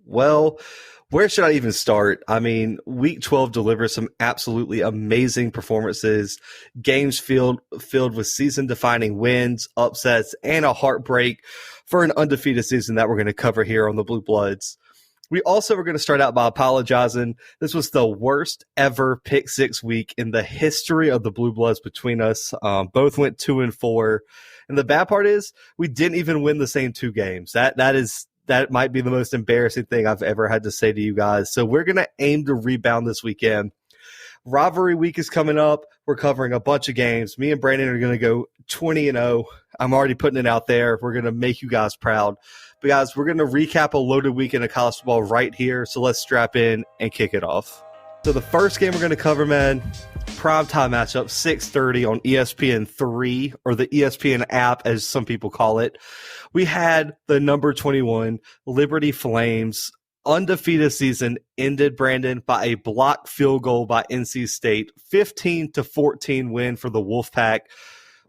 Well, where should I even start? I mean, Week 12 delivers some absolutely amazing performances, games filled with season-defining wins, upsets, and a heartbreak for an undefeated season that we're going to cover here on the Blue Bloods. We also were going to start out by apologizing. This was the worst ever pick six week in the history of the Blue Bloods between us. Both went 2-4. And the bad part is we didn't even win the same two games. That might be the most embarrassing thing I've ever had to say to you guys. So we're going to aim to rebound this weekend. Rivalry week is coming up. We're covering a bunch of games. Me and Brandon are going to go 20-0. I'm already putting it out there. We're going to make you guys proud. But guys, we're going to recap a loaded weekend of college football right here. So let's strap in and kick it off. So the first game we're going to cover, man, primetime matchup, 6:30 on ESPN 3, or the ESPN app, as some people call it. We had the number 21 Liberty Flames undefeated season ended, Brandon, by a blocked field goal by NC State, 15-14 win for the Wolfpack.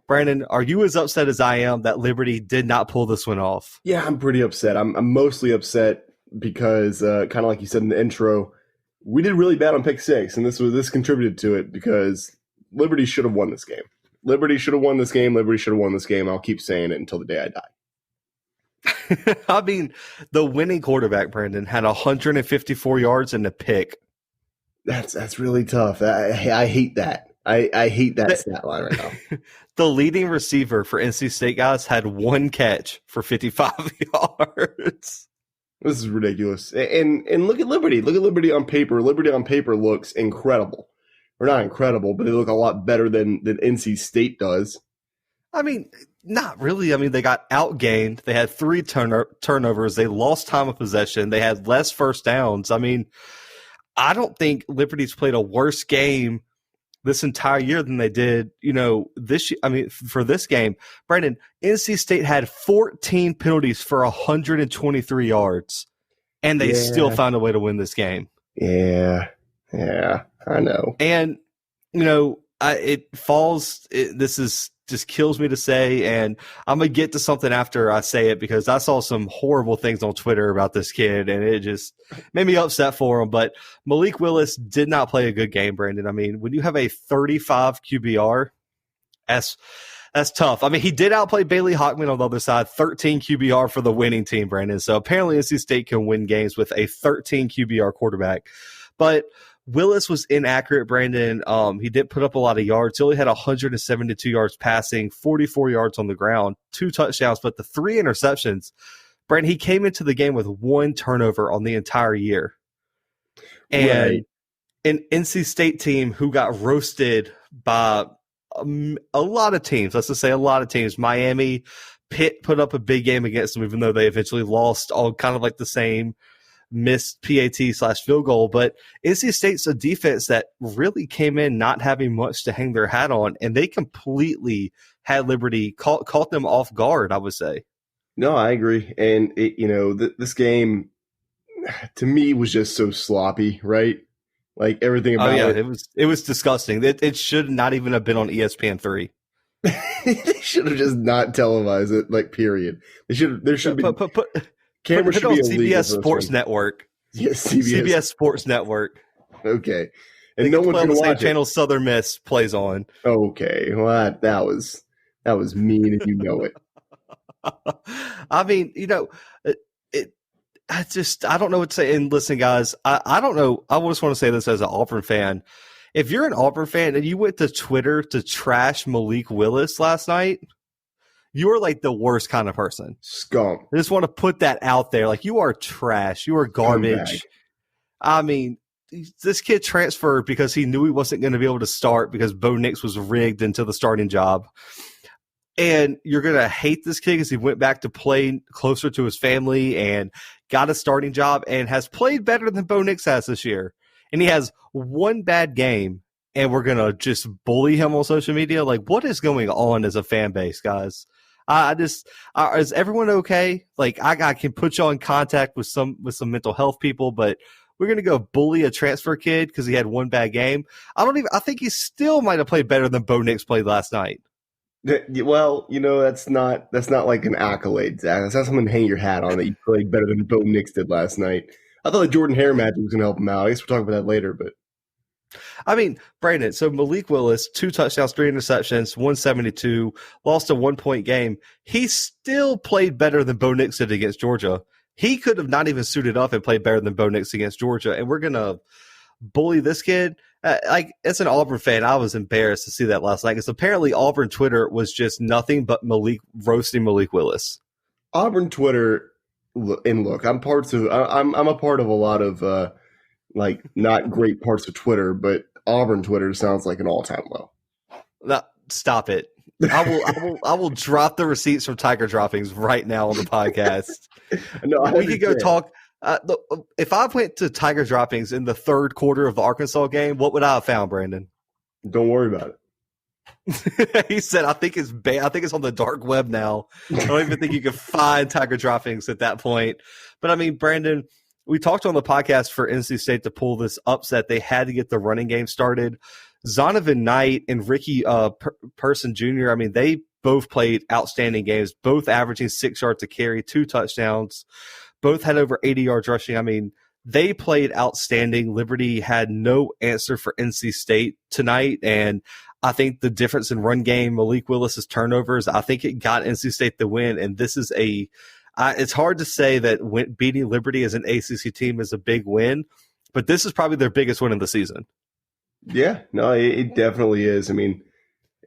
Brandon, are you as upset as I am that Liberty did not pull this one off? Yeah, I'm pretty upset. I'm mostly upset because, kind of like you said in the intro, we did really bad on pick six, and this contributed to it because Liberty should have won this game. Liberty should have won this game. Liberty should have won this game. I'll keep saying it until the day I die. I mean, the winning quarterback, Brandon, had 154 yards and a pick. That's really tough. I hate that. I hate that stat line right now. The leading receiver for NC State, guys, had one catch for 55 yards. This is ridiculous. And look at Liberty. Look at Liberty on paper. Liberty on paper looks incredible. Or not incredible, but they look a lot better than NC State does. I mean, not really. I mean, they got outgained. They had 3 turnovers. They lost time of possession. They had less first downs. I mean, I don't think Liberty's played a worse game this entire year than they did, this year. I mean, for this game, Brandon, NC State had 14 penalties for 123 yards, and they still found a way to win this game. Yeah, I know. And, this is just kills me to say, and I'm going to get to something after I say it because I saw some horrible things on Twitter about this kid, and it just made me upset for him. But Malik Willis did not play a good game, Brandon. I mean, when you have a 35 QBR, that's tough. I mean, he did outplay Bailey Hockman on the other side, 13 QBR for the winning team, Brandon. So apparently NC State can win games with a 13 QBR quarterback. But Willis was inaccurate, Brandon. He didn't put up a lot of yards. He only had 172 yards passing, 44 yards on the ground, 2 touchdowns, but the 3 interceptions. Brandon, he came into the game with 1 turnover on the entire year. And an NC State team who got roasted by a lot of teams, let's just say a lot of teams. Miami, Pitt put up a big game against them, even though they eventually lost, all kind of like the same missed PAT/field goal. But NC State's a defense that really came in not having much to hang their hat on, and they completely had Liberty caught them off guard, I would say. No, I agree. And this game to me was just so sloppy, right? Like everything about it was disgusting. It should not even have been on ESPN 3. They should have just not televised it, like, period. There should be camera should be on CBS Sports Network. Yes, CBS Sports Network. Okay. And no one's going to watch it. Channel Southern Miss plays on. Okay. Well, that was mean, and you know it. I mean, I don't know what to say. And listen, guys, I don't know. I just want to say this as an Auburn fan. If you're an Auburn fan and you went to Twitter to trash Malik Willis last night, you are like the worst kind of person. Scum. I just want to put that out there. Like, you are trash. You are garbage. I mean, this kid transferred because he knew he wasn't going to be able to start because Bo Nix was rigged into the starting job. And you're going to hate this kid because he went back to play closer to his family and got a starting job and has played better than Bo Nix has this year. And he has one bad game, and we're going to just bully him on social media. Like, what is going on as a fan base, guys? Is everyone okay? Like, I can put you in contact with some mental health people, but we're going to go bully a transfer kid because he had one bad game. I think he still might have played better than Bo Nix played last night. Well, that's not like an accolade, Zach. That's not something to hang your hat on that you played better than Bo Nix did last night. I thought the Jordan Hare magic was going to help him out. I guess we'll talk about that later, but I mean, Brandon, so Malik Willis, 2 touchdowns, 3 interceptions, 172, lost a 1-point game. He still played better than Bo Nix did against Georgia. He could have not even suited up and played better than Bo Nix against Georgia, and we're going to bully this kid. As an Auburn fan, I was embarrassed to see that last night because apparently Auburn Twitter was just nothing but roasting Malik Willis. Auburn Twitter, and look, I'm a part of a lot of not great parts of Twitter, but Auburn Twitter sounds like an all-time low. No, stop it. I will drop the receipts from Tiger Droppings right now on the podcast. No, we could go talk. If I went to Tiger Droppings in the third quarter of the Arkansas game, what would I have found, Brandon? Don't worry about it. He said, I think it's I think it's on the dark web now. I don't even think you can find Tiger Droppings at that point. But I mean, Brandon, we talked on the podcast for NC State to pull this upset. They had to get the running game started. Zonovan Knight and Ricky Person Jr., I mean, they both played outstanding games, both averaging 6 yards a carry, 2 touchdowns. Both had over 80 yards rushing. I mean, they played outstanding. Liberty had no answer for NC State tonight, and I think the difference in run game, Malik Willis's turnovers, I think it got NC State the win, and this is it's hard to say that beating Liberty as an ACC team is a big win, but this is probably their biggest win of the season. Yeah, no, it definitely is. I mean,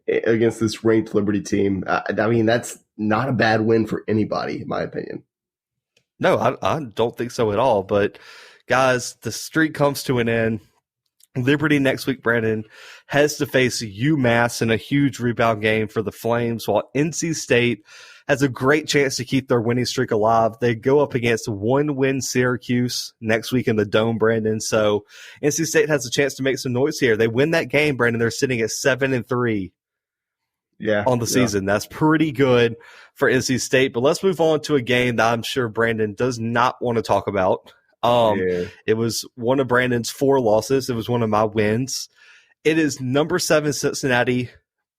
against this ranked Liberty team, I mean, that's not a bad win for anybody, in my opinion. No, I don't think so at all. But, guys, the streak comes to an end. Liberty next week, Brandon, has to face UMass in a huge rebound game for the Flames, while NC State has a great chance to keep their winning streak alive. They go up against 1-win Syracuse next week in the Dome, Brandon. So NC State has a chance to make some noise here. They win that game, Brandon. They're sitting at 7-3. On the season. That's pretty good for NC State. But let's move on to a game that I'm sure Brandon does not want to talk about. It was one of Brandon's 4 losses. It was one of my wins. It is number 7 Cincinnati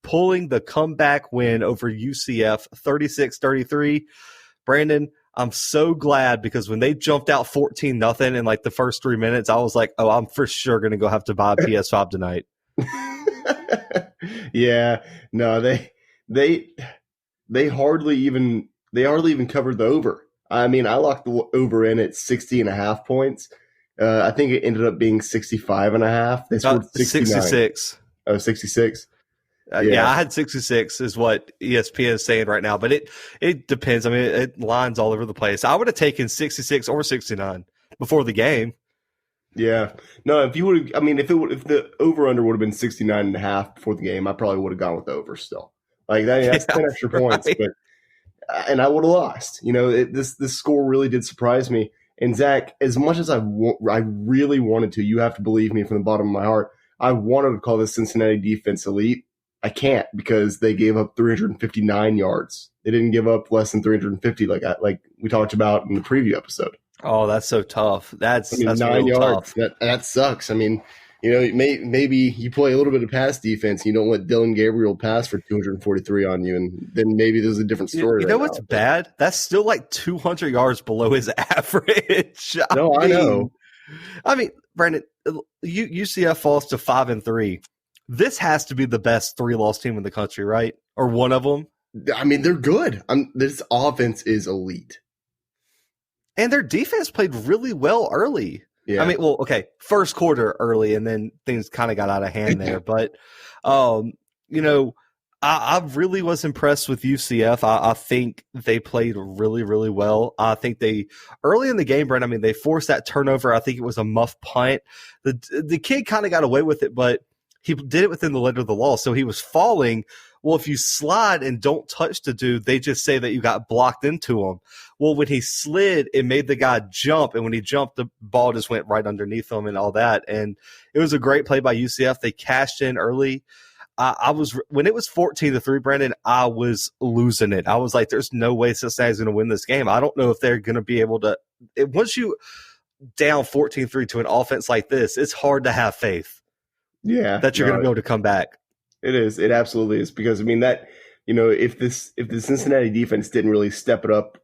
pulling the comeback win over UCF 36-33. Brandon, I'm so glad because when they jumped out 14-0 in like the first 3 minutes, I was like, oh, I'm for sure going to go have to buy a PS5 tonight. Yeah, no, they hardly even covered the over. I mean, I locked the over in at 60.5 points. I think it ended up being 65.5. They scored 66. Oh, 66. Yeah, I had 66 is what ESPN is saying right now, but it depends. I mean, it lines all over the place. I would have taken 66 or 69 before the game. Yeah. No, if the over-under would have been 69.5 before the game, I probably would have gone with the over still. Like, that's 10 extra points. But and I would have lost. This score really did surprise me. And, Zach, as much as I really wanted to, you have to believe me from the bottom of my heart, I wanted to call this Cincinnati defense elite. I can't because they gave up 359 yards. They didn't give up less than 350 like we talked about in the preview episode. Oh, that's so tough. That's 9 yards. Tough. That sucks. I mean, maybe you play a little bit of pass defense. You don't let Dylan Gabriel pass for 243 on you, and then maybe there's a different story. You know what's bad? That's still like 200 yards below his average. I know. I mean, Brandon, UCF falls to 5-3. This has to be the best 3-loss team in the country, right? Or one of them. I mean, they're good. This offense is elite. And their defense played really well early. Yeah. I mean, well, okay, first quarter early, and then things kind of got out of hand there. But, I really was impressed with UCF. I think they played really, really well. I think early in the game, Brent, I mean, they forced that turnover. I think it was a muff punt. The kid kind of got away with it, but he did it within the letter of the law. So he was falling. Well, if you slide and don't touch the dude, they just say that you got blocked into him. Well, when he slid, it made the guy jump. And when he jumped, the ball just went right underneath him and all that. And it was a great play by UCF. They cashed in early. When it was 14-3, Brandon, I was losing it. I was like, there's no way Cincinnati's going to win this game. I don't know if they're going to be able to. Once you down 14-3 to an offense like this, it's hard to have faith. Yeah. That you're going to be able to come back. It is. It absolutely is. Because, I mean, that if the Cincinnati defense didn't really step it up,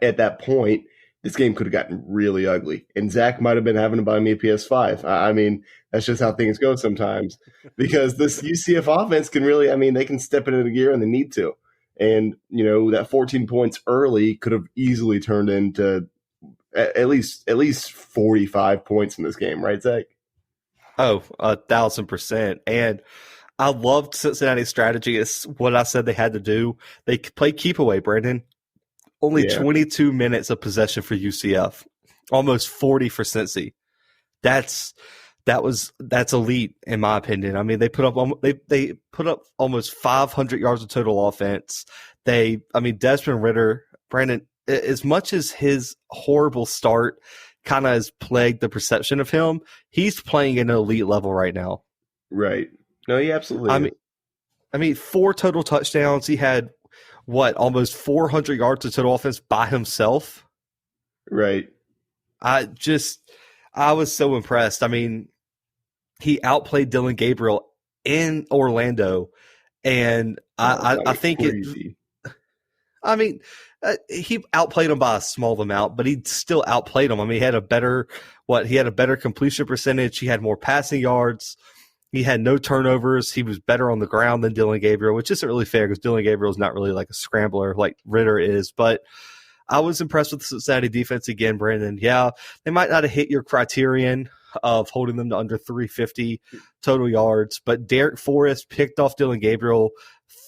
at that point, this game could have gotten really ugly. And Zach might have been having to buy me a PS5. I mean, that's just how things go sometimes because this UCF offense can really, they can step it into gear when they need to. And, that 14 points early could have easily turned into at least 45 points in this game, right, Zach? Oh, 1,000%. And I loved Cincinnati's strategy. It's what I said they had to do. They play keep away, Brandon. Only 22 minutes of possession for UCF, almost 40 for Cincy. That's elite in my opinion. I mean, they put up almost 500 yards of total offense. Desmond Ridder, Brandon, as much as his horrible start kind of has plagued the perception of him, he's playing at an elite level right now. Right. No, he absolutely is. 4 total touchdowns. He had almost 400 yards of total offense by himself. Right. I was so impressed. I mean, he outplayed Dylan Gabriel in Orlando, and I think crazy. He outplayed him by a small amount, but he still outplayed him. I mean, he had a better completion percentage. He had more passing yards. He had no turnovers. He was better on the ground than Dylan Gabriel, which isn't really fair because Dylan Gabriel is not really like a scrambler like Ridder is. But I was impressed with the Cincinnati defense again, Brandon. Yeah, they might not have hit your criterion of holding them to under 350 total yards, but Derek Forrest picked off Dylan Gabriel.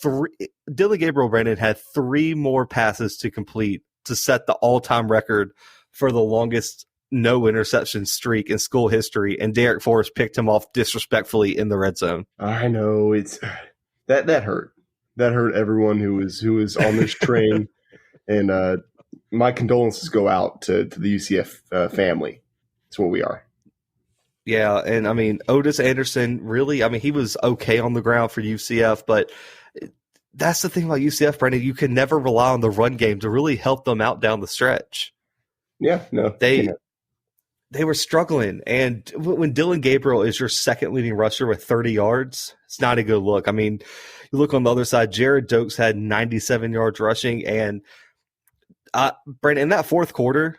Dylan Gabriel, Brandon, had 3 more passes to complete to set the all-time record for the longest no interception streak in school history, and Derek Forrest picked him off disrespectfully in the red zone. I know it's that hurt. That hurt everyone who was on this train, and my condolences go out to the UCF family. That's what we are. Yeah, and Otis Anderson really, he was okay on the ground for UCF, but that's the thing about UCF, Brandon. You can never rely on the run game to really help them out down the stretch. Yeah, no, they were struggling. And when Dylan Gabriel is your second leading rusher with 30 yards, it's not a good look. I mean, you look on the other side, Jared Dokes had 97 yards rushing. And Brandon, in that fourth quarter,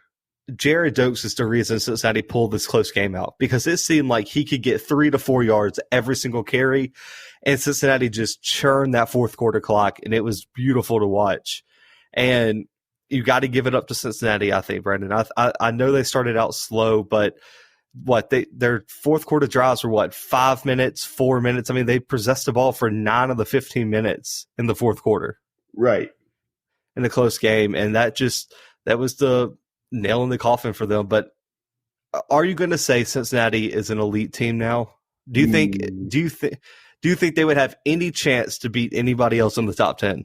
Jared Dokes is the reason Cincinnati pulled this close game out because it seemed like he could get 3 to 4 yards every single carry. And Cincinnati just churned that fourth quarter clock, and it was beautiful to watch. And you got to give it up to Cincinnati, I think, Brandon. I know they started out slow, but their fourth quarter drives were 5 minutes, 4 minutes. I mean, they possessed the ball for 9 of the 15 minutes in the fourth quarter. Right. In the close game. And that was the nail in the coffin for them. But are you going to say Cincinnati is an elite team now? Do you think they would have any chance to beat anybody else in the top 10?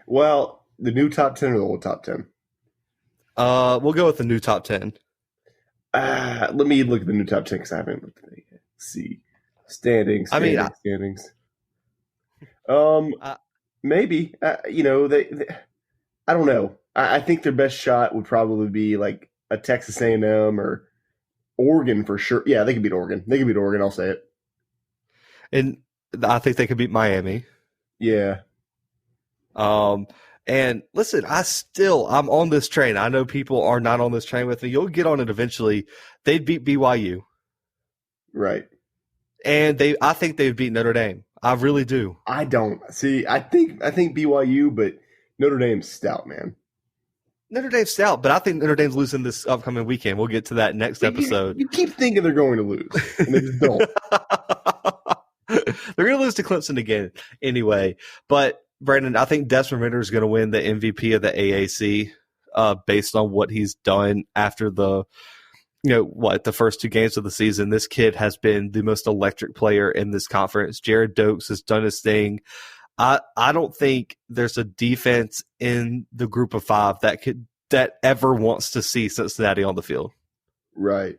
Well, the new top 10 or the old top 10? We'll go with the new top 10. Let me look at the new top 10 because I haven't looked at it yet. Let's see. Standings. Maybe. They I don't know. I think their best shot would probably be like a Texas A&M or Oregon for sure. Yeah, they could beat Oregon. I'll say it. And I think they could beat Miami. Yeah. And listen, I'm on this train. I know people are not on this train with me. You'll get on it eventually. They'd beat BYU. Right. And I think they'd beat Notre Dame. I really do. I don't. See, I think BYU, but Notre Dame's stout, man. Notre Dame's stout, but I think Notre Dame's losing this upcoming weekend. We'll get to that next episode. You keep thinking they're going to lose, and they just don't. They're going to lose to Clemson again anyway. But, Brandon, I think Desmond Ridder is going to win the MVP of the AAC based on what he's done after the first 2 games of the season. This kid has been the most electric player in this conference. Jared Dokes has done his thing. I don't think there's a defense in the group of 5 that ever wants to see Cincinnati on the field. Right.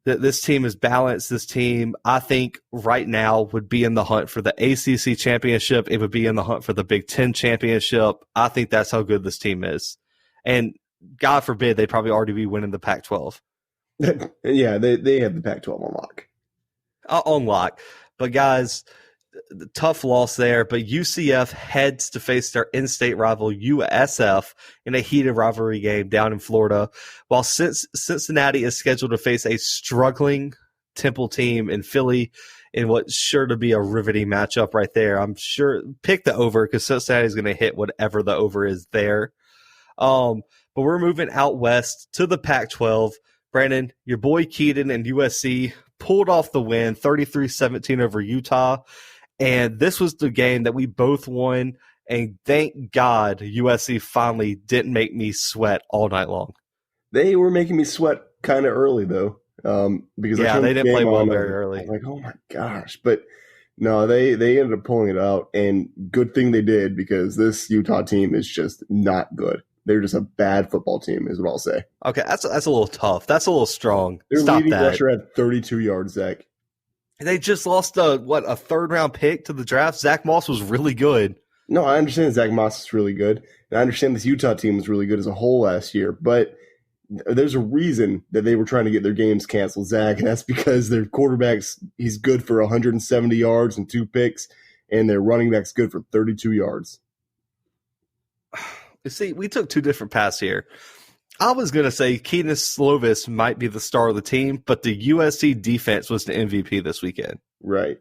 This team is balanced. This team, I think, right now would be in the hunt for the ACC championship. It would be in the hunt for the Big Ten championship. I think that's how good this team is. And God forbid they'd probably already be winning the Pac-12. Yeah, they have the Pac-12 on lock. On lock. But, guys, tough loss there, but UCF heads to face their in-state rival USF in a heated rivalry game down in Florida, while Cincinnati is scheduled to face a struggling Temple team in Philly in what's sure to be a riveting matchup right there. I'm sure pick the over because Cincinnati is going to hit whatever the over is there. But we're moving out west to the Pac-12. Brandon, your boy Keaton and USC pulled off the win 33-17 over Utah. And this was the game that we both won. And thank God USC finally didn't make me sweat all night long. They were making me sweat kind of early, though. Because they didn't play well very early. I'm like, oh my gosh. But no, they ended up pulling it out. And good thing they did, because this Utah team is just not good. They're just a bad football team, is what I'll say. Okay, that's a little tough. That's a little strong. Their Stop leading that. rusher had 32 yards, Zach. They just lost a third-round pick to the draft. Zach Moss was really good. No, I understand Zach Moss is really good. And I understand this Utah team was really good as a whole last year. But there's a reason that they were trying to get their games canceled, Zach, and that's because their quarterback's he's good for 170 yards and 2 picks, and their running back's good for 32 yards. You see, we took 2 different paths here. I was going to say Keaton Slovis might be the star of the team, but the USC defense was the MVP this weekend. Right.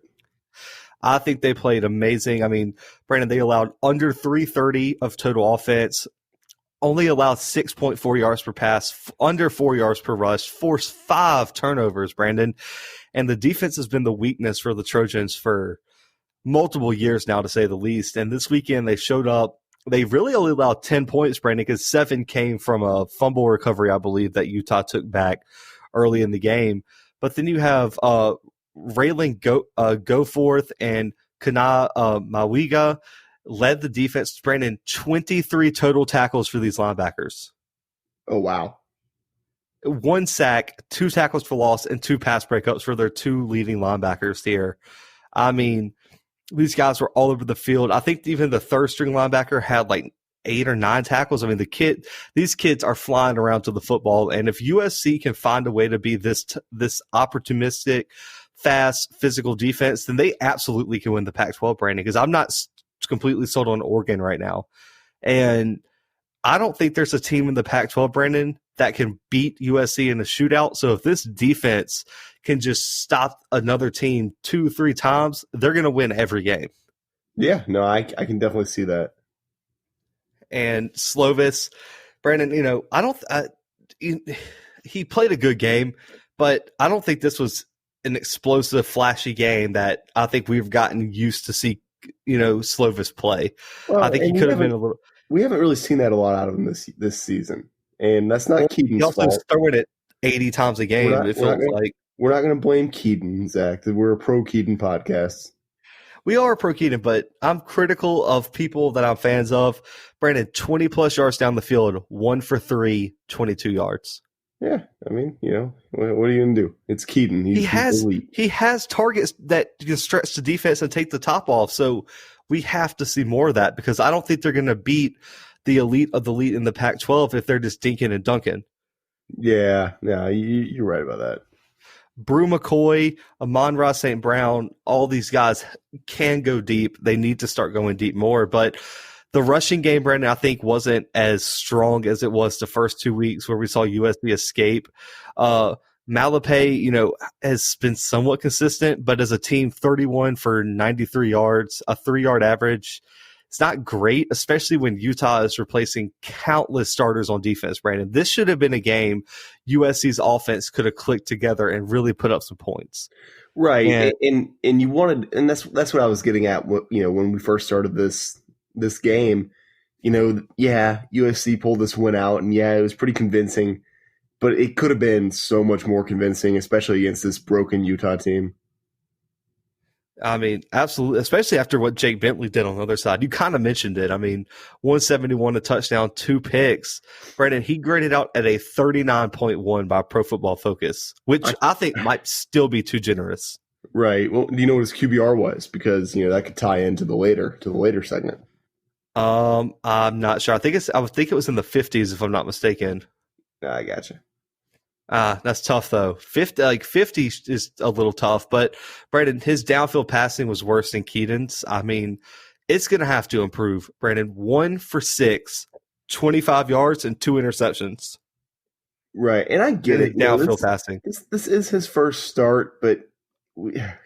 I think they played amazing. I mean, Brandon, they allowed under 330 of total offense, only allowed 6.4 yards per pass, under 4 yards per rush, forced 5 turnovers, Brandon. And the defense has been the weakness for the Trojans for multiple years now, to say the least. And this weekend they showed up. They really only allowed 10 points, Brandon, because 7 came from a fumble recovery, I believe, that Utah took back early in the game. But then you have Raylan Goforth and Kana Mawiga led the defense. Brandon, 23 total tackles for these linebackers. Oh, wow. 1 sack, 2 tackles for loss, and 2 pass breakups for their 2 leading linebackers here. I mean, these guys were all over the field. I think even the third-string linebacker had like 8 or 9 tackles. I mean, these kids are flying around to the football, and if USC can find a way to be this opportunistic, fast, physical defense, then they absolutely can win the Pac-12, Brandon, because I'm not completely sold on Oregon right now. And I don't think there's a team in the Pac-12, Brandon, that can beat USC in a shootout. So if this defense can just stop another team 2-3 times, they're going to win every game. Yeah, no, I can definitely see that. And Slovis, Brandon, he played a good game, but I don't think this was an explosive, flashy game that I think we've gotten used to see, Slovis play. Well, I think he could have been a little. We haven't really seen that a lot out of him this season, and that's not Keaton's He also fault. throwing it 80 times a game. It feels like we're not going to blame Keaton, Zach. We're a pro Keaton podcast. We are pro Keaton, but I'm critical of people that I'm fans of. Brandon, 20 plus yards down the field, 1 for 3, 22 yards. Yeah, I mean, what are you going to do? It's Keaton. He's elite. He has targets that can stretch the defense and take the top off. So we have to see more of that, because I don't think they're going to beat the elite of the elite in the Pac-12 if they're just dinking and dunking. Yeah, you're right about that. Brew McCoy, Amon-Ra St. Brown, all these guys can go deep. They need to start going deep more. But the rushing game, Brandon, I think wasn't as strong as it was the first 2 weeks where we saw USC escape. Malapay, has been somewhat consistent, but as a team, 31 for 93 yards, a 3-yard average. It's not great, especially when Utah is replacing countless starters on defense, Brandon. This should have been a game USC's offense could have clicked together and really put up some points. Right. And you wanted, and that's what I was getting at, when we first started this game. USC pulled this win out, and it was pretty convincing, but it could have been so much more convincing, especially against this broken Utah team. I mean, absolutely, especially after what Jake Bentley did on the other side. You kind of mentioned it. I mean, 171, a touchdown, 2 picks. Brandon, he graded out at a 39.1 by Pro Football Focus, which I think might still be too generous. Right. Well, do you know what his QBR was? Because, that could tie into the later segment. I'm not sure. I would think it was in the 50s, if I'm not mistaken. I gotcha. That's tough though. 50 is a little tough, but Brandon, his downfield passing was worse than Keaton's. I mean, it's going to have to improve. Brandon, 1 for 6, 25 yards and 2 interceptions. Right, and I get it. Downfield passing. This is his first start, but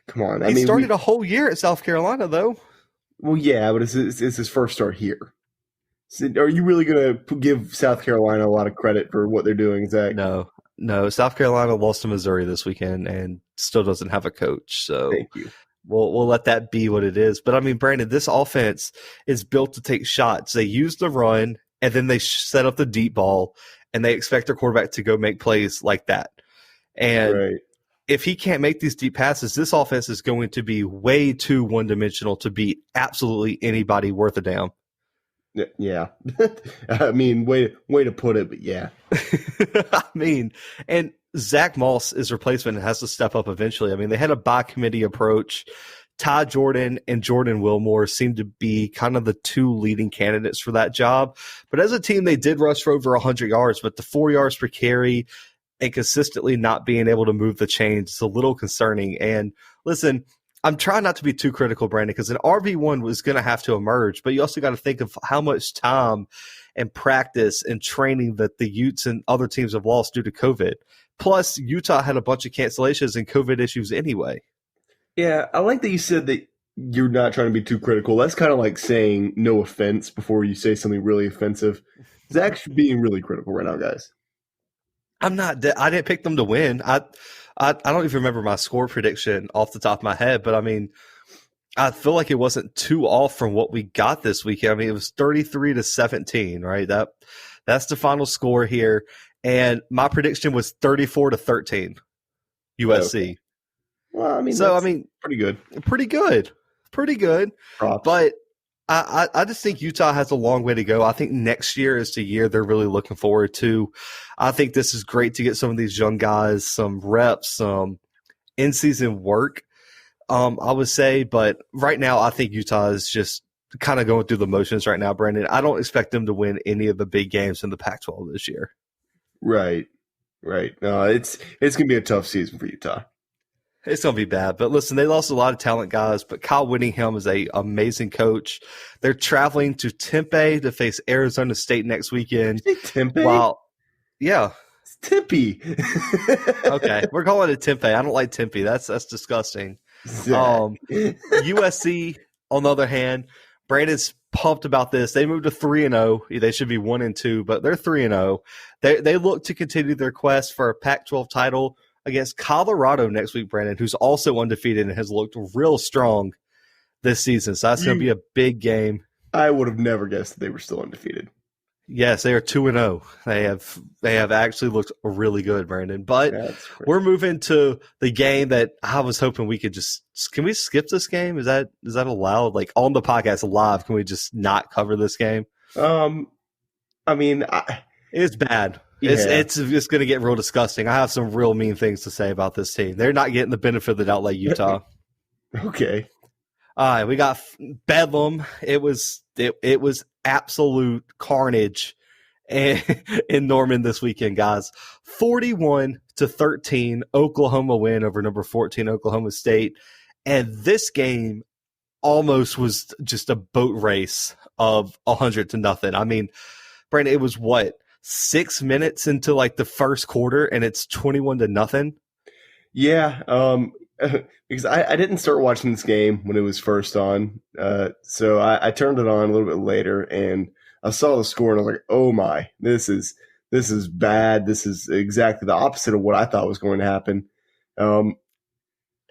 come on. He started a whole year at South Carolina, though. Well, yeah, but it's his first start here. So are you really going to give South Carolina a lot of credit for what they're doing, Zach? No. South Carolina lost to Missouri this weekend and still doesn't have a coach. So thank you. We'll let that be what it is. But I mean, Brandon, this offense is built to take shots. They use the run and then they set up the deep ball and they expect their quarterback to go make plays like that. And if he can't make these deep passes, this offense is going to be way too one-dimensional to beat absolutely anybody worth a damn. Yeah. I mean, way to put it, but yeah. I mean, and Zach Moss is replacement and has to step up eventually. I mean, they had a by-committee approach. Ty Jordan and Jordan Wilmore seem to be kind of the two leading candidates for that job. But as a team, they did rush for over 100 yards, but the 4 yards per carry and consistently not being able to move the chains is a little concerning. And listen, I'm trying not to be too critical, Brandon, because an RB1 was going to have to emerge, but you also got to think of how much time and practice and training that the Utes and other teams have lost due to COVID. Plus, Utah had a bunch of cancellations and COVID issues anyway. Yeah, I like that you said that you're not trying to be too critical. That's kind of like saying no offense before you say something really offensive. Zach's being really critical right now, guys. I'm not. I didn't pick them to win. I don't even remember my score prediction off the top of my head, but I mean, I feel like it wasn't too off from what we got this weekend. I mean, it was 33-17, right? That's the final score here, and my prediction was 34-13, USC. Okay. Well, I mean, pretty good. Props. But I just think Utah has a long way to go. I think next year is the year they're really looking forward to. I think this is great to get some of these young guys some reps, some in-season work, I would say. But right now, I think Utah is just kind of going through the motions right now, Brandon. I don't expect them to win any of the big games in the Pac-12 this year. Right. No, it's going to be a tough season for Utah. It's going to be bad. But listen, they lost a lot of talent guys, but Kyle Whittingham is an amazing coach. They're traveling to Tempe to face Arizona State next weekend. Tempe? Yeah. It's Tempe. Okay. We're calling it Tempe. I don't like Tempe. That's disgusting. USC, on the other hand, Brandon's pumped about this. They moved to 3-0. They should be 1-2, but they're 3-0. They look to continue their quest for a Pac-12 title against Colorado next week, Brandon, who's also undefeated and has looked real strong this season. So that's going to be a big game. I would have never guessed that they were still undefeated. Yes, they are 2-0. They have actually looked really good, Brandon. But we're moving to the game that I was hoping we could just – can we skip this game? Is that allowed? Like on the podcast live, can we just not cover this game? I mean it's bad. Yeah. It's just going to get real disgusting. I have some real mean things to say about this team. They're not getting the benefit of the doubt like Utah. Okay. All right, we got Bedlam. It was absolute carnage in Norman this weekend, guys. 41-13, Oklahoma win over number 14 Oklahoma State. And this game almost was just a boat race of 100-0. I mean, Brandon, it was what? 6 minutes into like the first quarter and it's 21-0. Yeah. Because I didn't start watching this game when it was first on. So I turned it on a little bit later and I saw the score and I was like, oh my, this is bad. This is exactly the opposite of what I thought was going to happen. I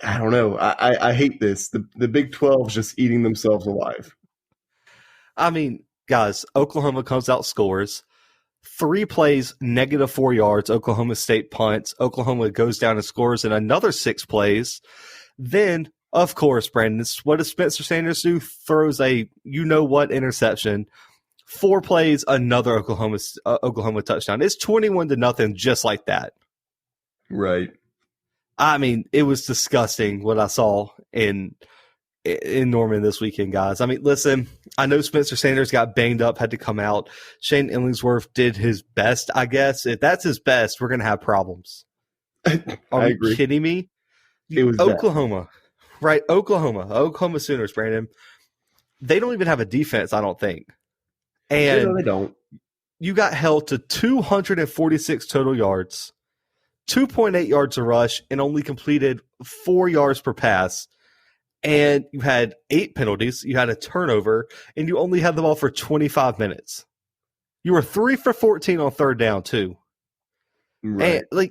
don't know. I hate this. The Big 12 is just eating themselves alive. I mean, guys, Oklahoma comes out, scores. 3 plays, -4 yards. Oklahoma State punts. Oklahoma goes down and scores in another 6 plays. Then, of course, Brandon, what does Spencer Sanders do? Throws a you-know-what interception. 4 plays, another Oklahoma touchdown. It's 21-0 just like that. Right. I mean, it was disgusting what I saw in in Norman this weekend, guys. I mean, listen, I know Spencer Sanders got banged up, had to come out. Shane Illingsworth did his best, I guess. If that's his best, we're going to have problems. Are you kidding me? It was Oklahoma, bad. Right? Oklahoma Sooners, Brandon. They don't even have a defense, I don't think. And no, they don't. You got held to 246 total yards, 2.8 yards a rush, and only completed 4 yards per pass. And you had 8 penalties, you had a turnover, and you only had the ball for 25 minutes. You were 3 for 14 on third down, too. Right. And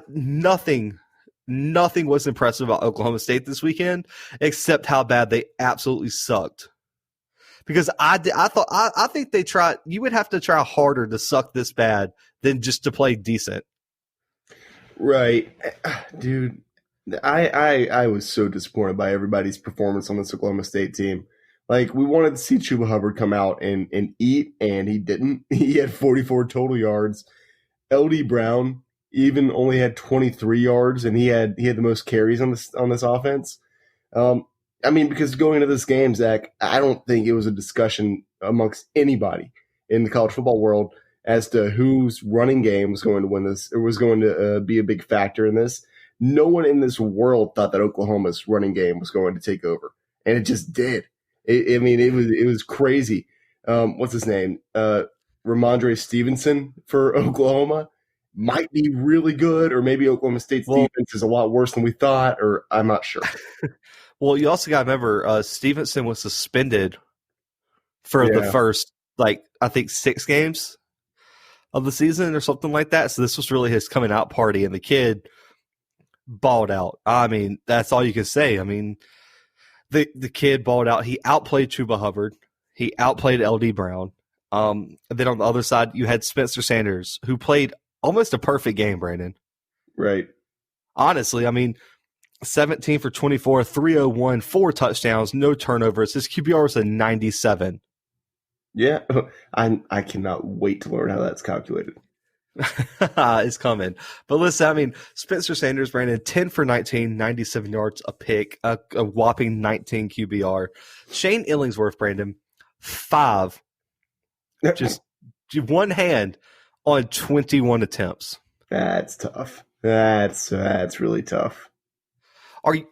nothing was impressive about Oklahoma State this weekend, except how bad they absolutely sucked. Because I think they tried. You would have to try harder to suck this bad than just to play decent. Right, dude. I was so disappointed by everybody's performance on this Oklahoma State team. Like, we wanted to see Chuba Hubbard come out and eat, and he didn't. He had 44 total yards. LD Brown even only had 23 yards, and he had the most carries on this offense. I mean, because going into this game, Zach, I don't think it was a discussion amongst anybody in the college football world as to whose running game was going to win this or was going to be a big factor in this. No one in this world thought that Oklahoma's running game was going to take over, and it just did. It was crazy. What's his name? Ramondre Stevenson for Oklahoma might be really good, or maybe Oklahoma State's defense is a lot worse than we thought, or I'm not sure. Well, you also got to remember Stevenson was suspended for the first, I think 6 games of the season or something like that. So this was really his coming out party, and the kid balled out. I mean, that's all you can say. I mean, the kid balled out. He outplayed Chuba Hubbard. He outplayed LD Brown. And then on the other side, you had Spencer Sanders, who played almost a perfect game, Brandon. Right. Honestly, I mean, 17 for 24, 301, 4 touchdowns, no turnovers. His QBR was a 97. Yeah, I cannot wait to learn how that's calculated. It's coming. But listen, I mean, Spencer Sanders, Brandon, 10 for 19, 97 yards, a pick, a whopping 19 QBR. Shane Illingsworth, Brandon, 5. Just one hand on 21 attempts. That's tough. That's really tough. Are you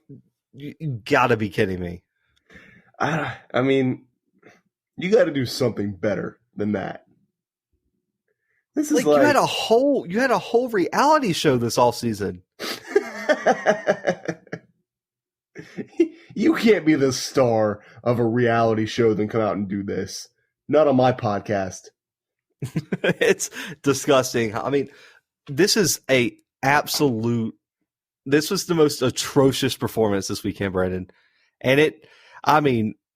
gotta be kidding me? I mean, you got to do something better than that. This is you had a whole reality show this offseason. You can't be the star of a reality show then come out and do this. Not on my podcast. It's disgusting. I mean, this was the most atrocious performance this weekend, Brandon. And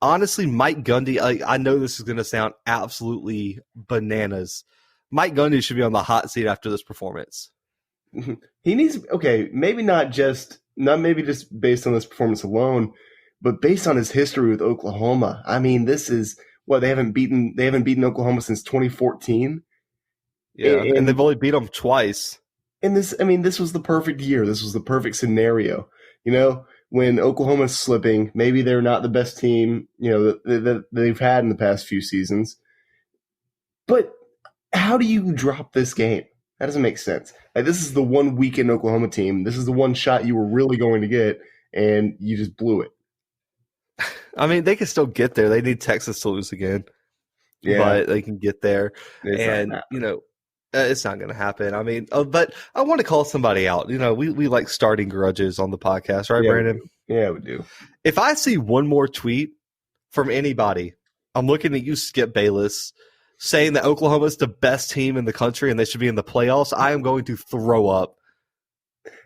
honestly, Mike Gundy, I know this is going to sound absolutely bananas. Mike Gundy should be on the hot seat after this performance. He needs, maybe not just based on this performance alone, but based on his history with Oklahoma. I mean, this is they haven't beaten Oklahoma since 2014. Yeah, and they've only beat them twice. And this was the perfect year. This was the perfect scenario. You know, when Oklahoma's slipping, maybe they're not the best team, that they've had in the past few seasons. But how do you drop this game? That doesn't make sense. This is the one weekend Oklahoma team. This is the one shot you were really going to get, and you just blew it. I mean, they can still get there. They need Texas to lose again. Yeah. But they can get there. It's not going to happen. I mean, but I want to call somebody out. We like starting grudges on the podcast, right, Brandon? Yeah, we do. If I see one more tweet from anybody, I'm looking at you, Skip Bayless, saying that Oklahoma is the best team in the country and they should be in the playoffs, I am going to throw up.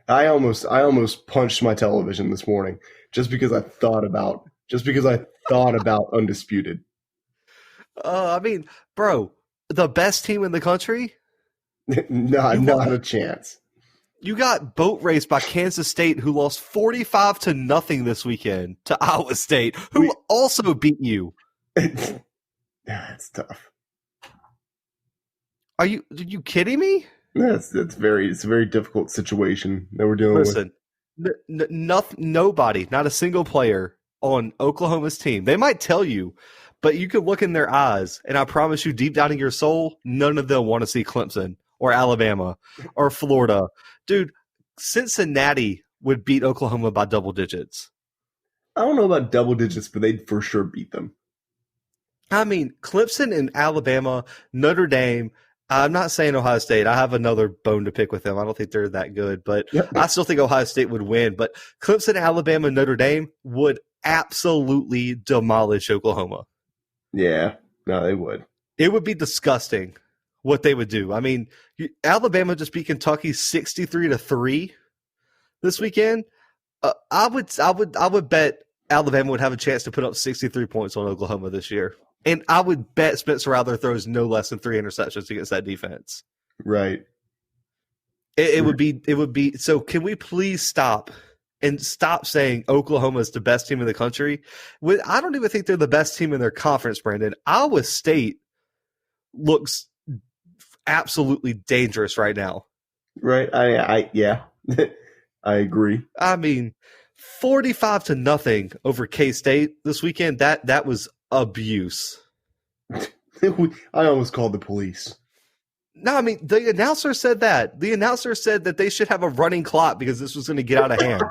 I almost punched my television this morning just because I thought about undisputed. I mean, bro, the best team in the country? Not a chance. You got boat raced by Kansas State, who lost 45-0 this weekend to Iowa State, who also beat you. That's tough. Are you kidding me? It's a very difficult situation that we're dealing with. Listen, nobody, not a single player on Oklahoma's team. They might tell you, but you can look in their eyes, and I promise you, deep down in your soul, none of them want to see Clemson or Alabama or Florida. Dude, Cincinnati would beat Oklahoma by double digits. I don't know about double digits, but they'd for sure beat them. I mean, Clemson and Alabama, Notre Dame. I'm not saying Ohio State. I have another bone to pick with them. I don't think they're that good, but I still think Ohio State would win. But Clemson, Alabama, Notre Dame would absolutely demolish Oklahoma. Yeah, no, they would. It would be disgusting what they would do. I mean, Alabama just beat Kentucky 63-3 this weekend. I would bet Alabama would have a chance to put up 63 points on Oklahoma this year. And I would bet Spencer Rattler throws no less than 3 interceptions against that defense. Right. It would be. So can we please stop saying Oklahoma is the best team in the country? I don't even think they're the best team in their conference, Brandon. Iowa State looks absolutely dangerous right now. Right. Yeah. I agree. I mean, 45-0 over K-State this weekend. That was abuse. I almost called the police. No, I mean, the announcer said that. The announcer said that they should have a running clock because this was going to get out of hand.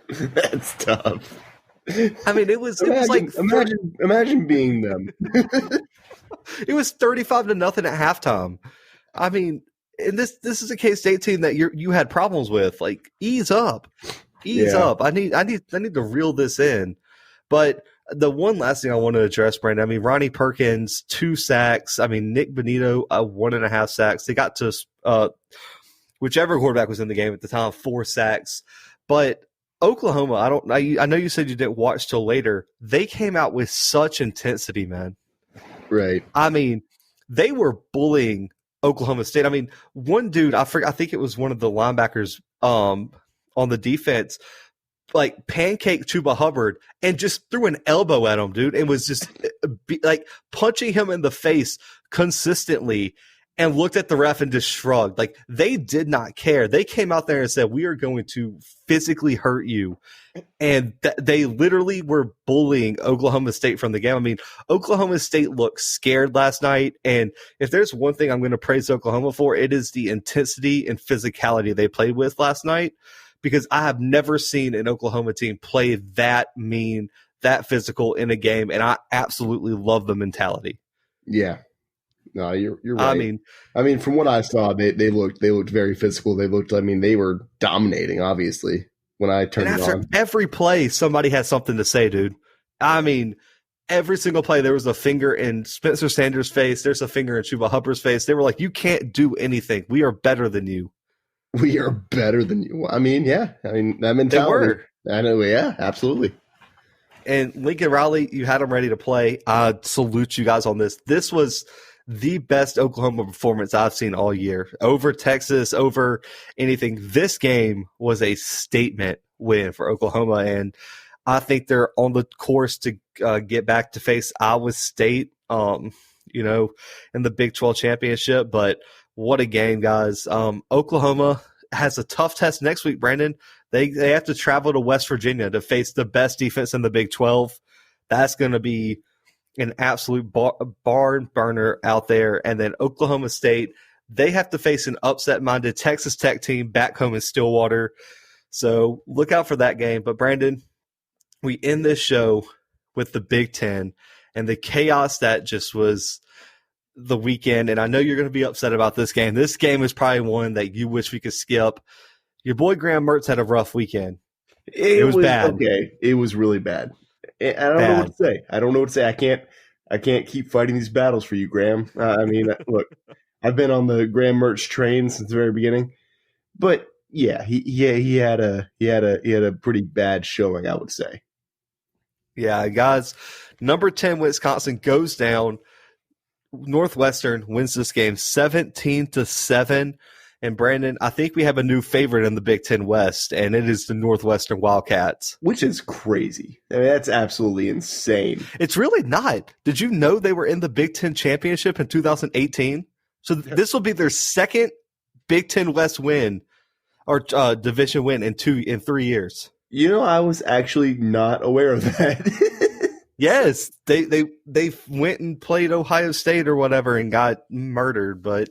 That's tough. I mean, it was like imagine being them. It was 35-0 at halftime. I mean, and this is a K-State team that you had problems with. Like, ease up. I need to reel this in. But the one last thing I want to address, Brandon, I mean, Ronnie Perkins, 2 sacks. I mean, Nick Bonito, 1.5 sacks. They got to whichever quarterback was in the game at the time, 4 sacks. But Oklahoma, I know you said you didn't watch till later. They came out with such intensity, man. Right. I mean, they were bullying Oklahoma State. I mean, one dude, I think it was one of the linebackers on the defense, like pancake Chuba Hubbard and just threw an elbow at him, dude, and was just like punching him in the face consistently and looked at the ref and just shrugged. Like, they did not care. They came out there and said, we are going to physically hurt you. And they literally were bullying Oklahoma State from the game. I mean, Oklahoma State looked scared last night. And if there's one thing I'm going to praise Oklahoma for, it is the intensity and physicality they played with last night. Because I have never seen an Oklahoma team play that mean, that physical in a game, and I absolutely love the mentality. Yeah, no, you're right. I mean, from what I saw, they looked very physical. They were dominating. Obviously, when I turned it on, every play, somebody had something to say, dude. I mean, every single play, there was a finger in Spencer Sanders' face. There's a finger in Chuba Hubbard's face. They were like, "You can't do anything. We are better than you." We are better than you. I mean, yeah. I mean, that mentality. I know, yeah, absolutely. And Lincoln Riley, you had them ready to play. I salute you guys on this. This was the best Oklahoma performance I've seen all year. Over Texas, over anything. This game was a statement win for Oklahoma, and I think they're on the course to get back to face Iowa State, in the Big 12 championship. But what a game, guys. Oklahoma has a tough test next week, Brandon. They have to travel to West Virginia to face the best defense in the Big 12. That's going to be an absolute barn burner out there. And then Oklahoma State, they have to face an upset-minded Texas Tech team back home in Stillwater. So look out for that game. But, Brandon, we end this show with the Big Ten and the chaos that just was the weekend, and I know you're going to be upset about this game. This game is probably one that you wish we could skip. Your boy Graham Mertz had a rough weekend. It was bad. Okay, it was really bad. I don't know what to say. I can't keep fighting these battles for you, Graham. I mean, look, I've been on the Graham Mertz train since the very beginning, but yeah, he had a pretty bad showing, I would say. Yeah, guys, number 10 Wisconsin goes down. Northwestern wins this game 17-7. And Brandon, I think we have a new favorite in the Big Ten West, and it is the Northwestern Wildcats. Which is crazy. I mean, that's absolutely insane. It's really not. Did you know they were in the Big Ten Championship in 2018? So this will be their second Big Ten West win or division win in 3 years. I was actually not aware of that. Yes, they went and played Ohio State or whatever and got murdered. But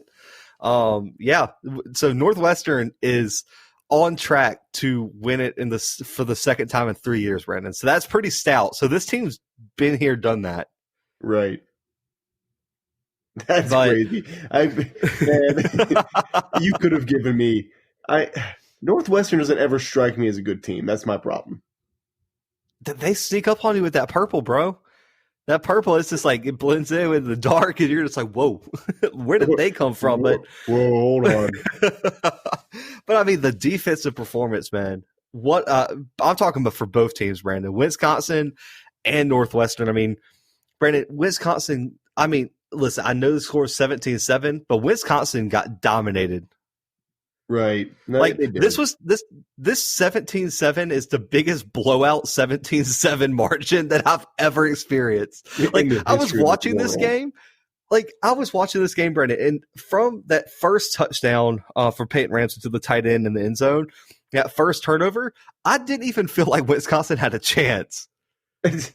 yeah, so Northwestern is on track to win it for the second time in 3 years, Brandon. So that's pretty stout. So this team's been here, done that. Right. That's crazy. Man, you could have given me. Northwestern doesn't ever strike me as a good team. That's my problem. They sneak up on you with that purple, bro. That purple is just like it blends in with the dark, and you're just like, whoa, where did they come from? Whoa, hold on. But I mean, the defensive performance, man. What I'm talking about for both teams, Brandon, Wisconsin and Northwestern. I mean, Brandon, Wisconsin. I mean, listen, I know the score is 17-7, but Wisconsin got dominated. Right. No, like this 17-7 is the biggest blowout 17-7 margin that I've ever experienced. Like I was watching this game. Brandon, and from that first touchdown for Peyton Ramsey to the tight end in the end zone, that first turnover, I didn't even feel like Wisconsin had a chance.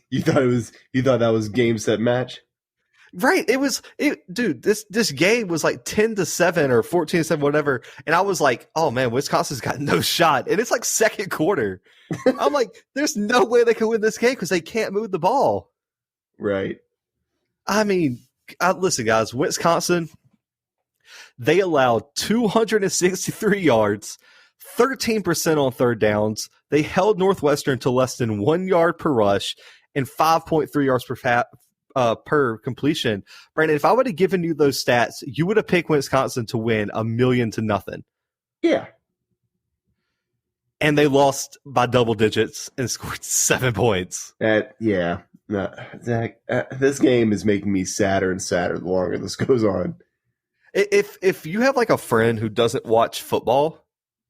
You thought that was game, set, match? Right. Dude, this game was like 10-7 or 14-7, whatever. And I was like, oh man, Wisconsin's got no shot. And it's like second quarter. I'm like, there's no way they can win this game because they can't move the ball. Right. I mean, listen, guys, Wisconsin, they allowed 263 yards, 13% on third downs. They held Northwestern to less than 1 yard per rush and 5.3 yards per completion. Brandon, if I would have given you those stats, you would have picked Wisconsin to win 1,000,000-0. Yeah. And they lost by double digits and scored 7 points. Yeah. No, Zach, this game is making me sadder and sadder the longer this goes on. If you have like a friend who doesn't watch football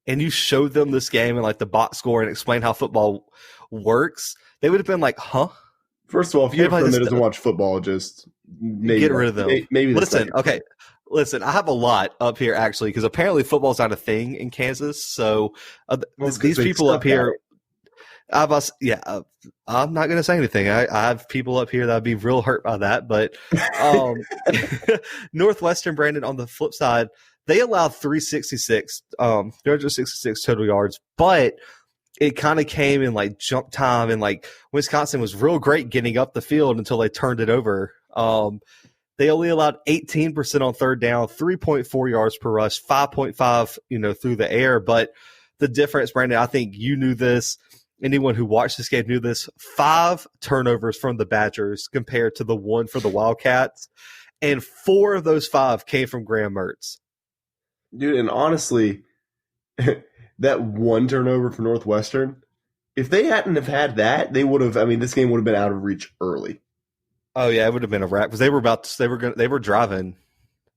and you show them this game and like the box score and explain how football works, they would have been like, huh? First of all, if you have a friend that doesn't watch football, just get rid of them. Maybe listen, I have a lot up here actually because apparently football's not a thing in Kansas. So these people up here, I'm not going to say anything. I have people up here that would be real hurt by that. But Northwestern, Brandon, on the flip side, they allowed 366 total yards, but it kind of came in like jump time, and like Wisconsin was real great getting up the field until they turned it over. They only allowed 18% on third down, 3.4 yards per rush, 5.5, through the air. But the difference, Brandon, I think you knew this. Anyone who watched this game knew this. 5 turnovers from the Badgers compared to the 1 for the Wildcats. And 4 of those 5 came from Graham Mertz. Dude, and honestly, that 1 turnover for Northwestern, if they hadn't have had that, they would have. I mean, this game would have been out of reach early. Oh yeah, it would have been a wrap because they were driving.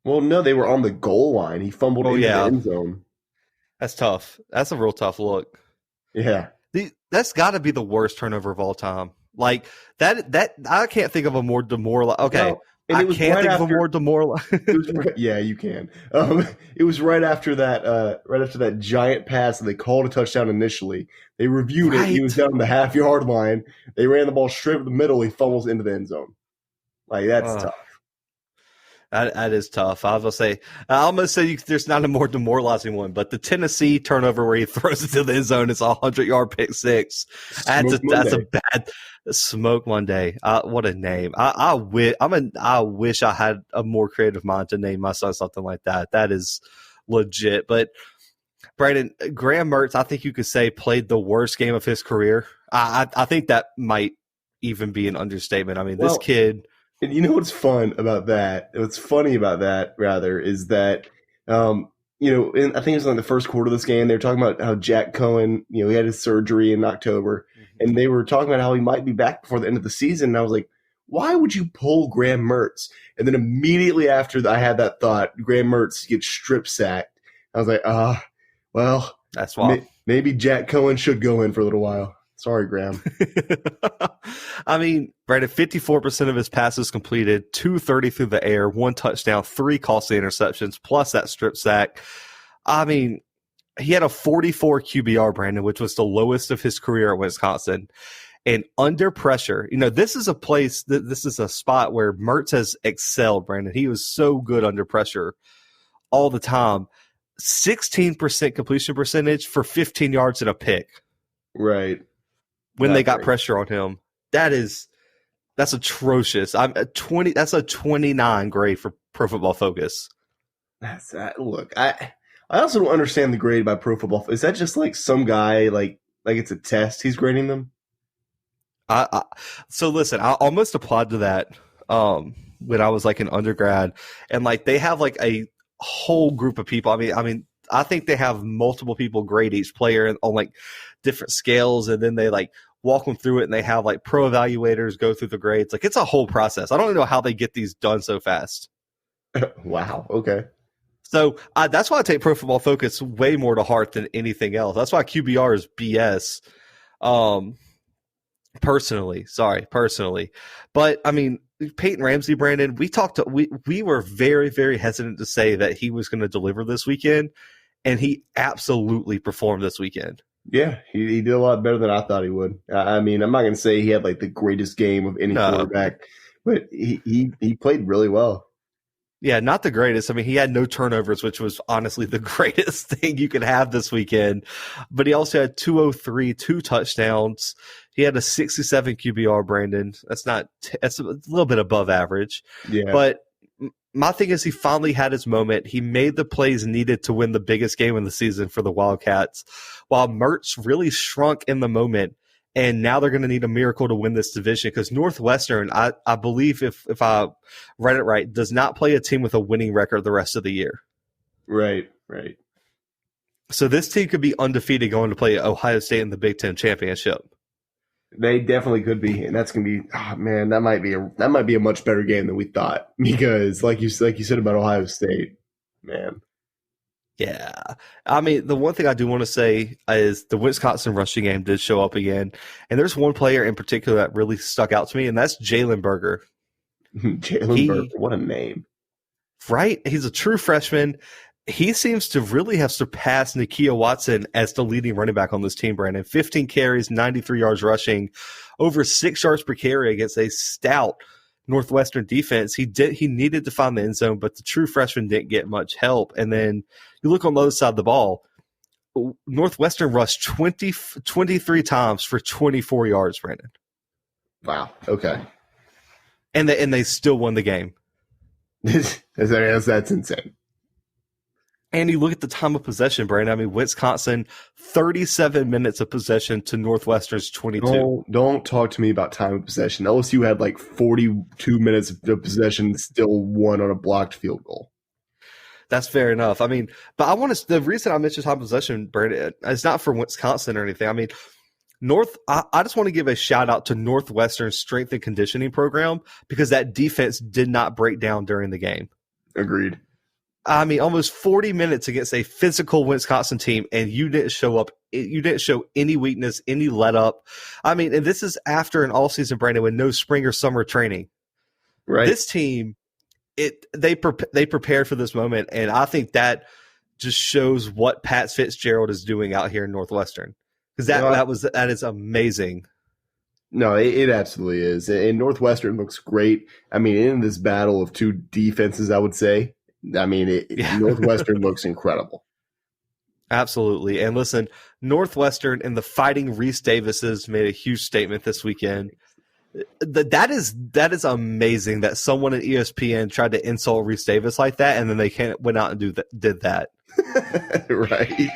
Well, no, they were on the goal line. He fumbled into the end zone. That's tough. That's a real tough look. Yeah, that's got to be the worst turnover of all time. Like that I can't think of a more demoralizing. Okay. No. And I can't think of a more demoralizing. Yeah, you can. It was right after that giant pass, and they called a touchdown initially. They reviewed it. He was down the half-yard line. They ran the ball straight up the middle. He fumbles into the end zone. Like, that's tough. That is tough. I almost say there's not a more demoralizing one, but the Tennessee turnover where he throws it to the end zone is a 100-yard pick six. That's a bad smoke Monday. What a name! I wish I had a more creative mind to name my son something like that. That is legit. But Brandon, Graham Mertz, I think you could say played the worst game of his career. I think that might even be an understatement. I mean, this kid. And you know what's fun about that? What's funny about that, rather, is that, I think it was in the first quarter of this game, they were talking about how Jack Cohen, he had his surgery in October, and they were talking about how he might be back before the end of the season. And I was like, why would you pull Graham Mertz? And then immediately after I had that thought, Graham Mertz gets strip sacked. I was like, well, that's why. Maybe Jack Cohen should go in for a little while. Sorry, Graham. I mean, Brandon, 54% of his passes completed, 230 through the air, 1 touchdown, 3 costly interceptions, plus that strip sack. I mean, he had a 44 QBR, Brandon, which was the lowest of his career at Wisconsin. And under pressure, this is a place, this is a spot where Mertz has excelled, Brandon. He was so good under pressure all the time. 16% completion percentage for 15 yards and a pick. Right. When they got pressure on him. That's atrocious. That's a 29 grade for Pro Football Focus. Look, I also don't understand the grade by Pro Football. Is that just like some guy like it's a test he's grading them? So listen, I almost applied to that when I was like an undergrad, and like they have like a whole group of people. I mean, I think they have multiple people grade each player on like different scales, and then they like walk them through it, and they have like pro evaluators go through the grades. Like it's a whole process. I don't know how they get these done so fast. Wow. Okay. So that's why I take Pro Football Focus way more to heart than anything else. That's why QBR is BS. Personally. But I mean, Peyton Ramsey, Brandon, we were very, very hesitant to say that he was going to deliver this weekend, and he absolutely performed this weekend. Yeah, he did a lot better than I thought he would. I mean, I'm not going to say he had like the greatest game of any quarterback, but he played really well. Yeah, not the greatest. I mean, he had no turnovers, which was honestly the greatest thing you could have this weekend. But he also had 203, 2 touchdowns. He had a 67 QBR, Brandon. That's a little bit above average. Yeah. But my thing is he finally had his moment. He made the plays needed to win the biggest game of the season for the Wildcats, while Mertz really shrunk in the moment. And now they're going to need a miracle to win this division because Northwestern, I believe, if I read it right, does not play a team with a winning record the rest of the year. Right. So this team could be undefeated going to play Ohio State in the Big Ten championship. They definitely could be, and that's going to be, man, that might be a much better game than we thought because, like you said about Ohio State, man. Yeah. I mean, the one thing I do want to say is the Wisconsin rushing game did show up again. And there's one player in particular that really stuck out to me, and that's Jalen Berger. Jalen Berger, what a name. Right? He's a true freshman. He seems to really have surpassed Nakia Watson as the leading running back on this team, Brandon. 15 carries, 93 yards rushing, over 6 yards per carry against a stout Northwestern defense. He needed to find the end zone, but the true freshman didn't get much help. And then you look on the other side of the ball, Northwestern rushed 23 times for 24 yards, Brandon. Wow. Okay. And they still won the game. That's insane. And you look at the time of possession, Brandon. I mean, Wisconsin, 37 minutes of possession to Northwestern's 22. Don't talk to me about time of possession. LSU had like 42 minutes of possession, still won on a blocked field goal. That's fair enough. I mean, but the reason I mentioned time of possession, Brandon, is not for Wisconsin or anything. I mean, I just want to give a shout out to Northwestern's strength and conditioning program because that defense did not break down during the game. Agreed. I mean, almost 40 minutes against a physical Wisconsin team, and you didn't show up. You didn't show any weakness, any let up. I mean, and this is after an all-season, Brandon, with no spring or summer training. Right. This team, they prepared for this moment, and I think that just shows what Pat Fitzgerald is doing out here in Northwestern because that is amazing. No, it absolutely is, and Northwestern looks great. I mean, in this battle of two defenses, I would say. I mean, Northwestern looks incredible. Absolutely. And listen, Northwestern and the Fighting Reese Davises made a huge statement this weekend. That is amazing that someone at ESPN tried to insult Reese Davis like that, and then they went out and did that. Right.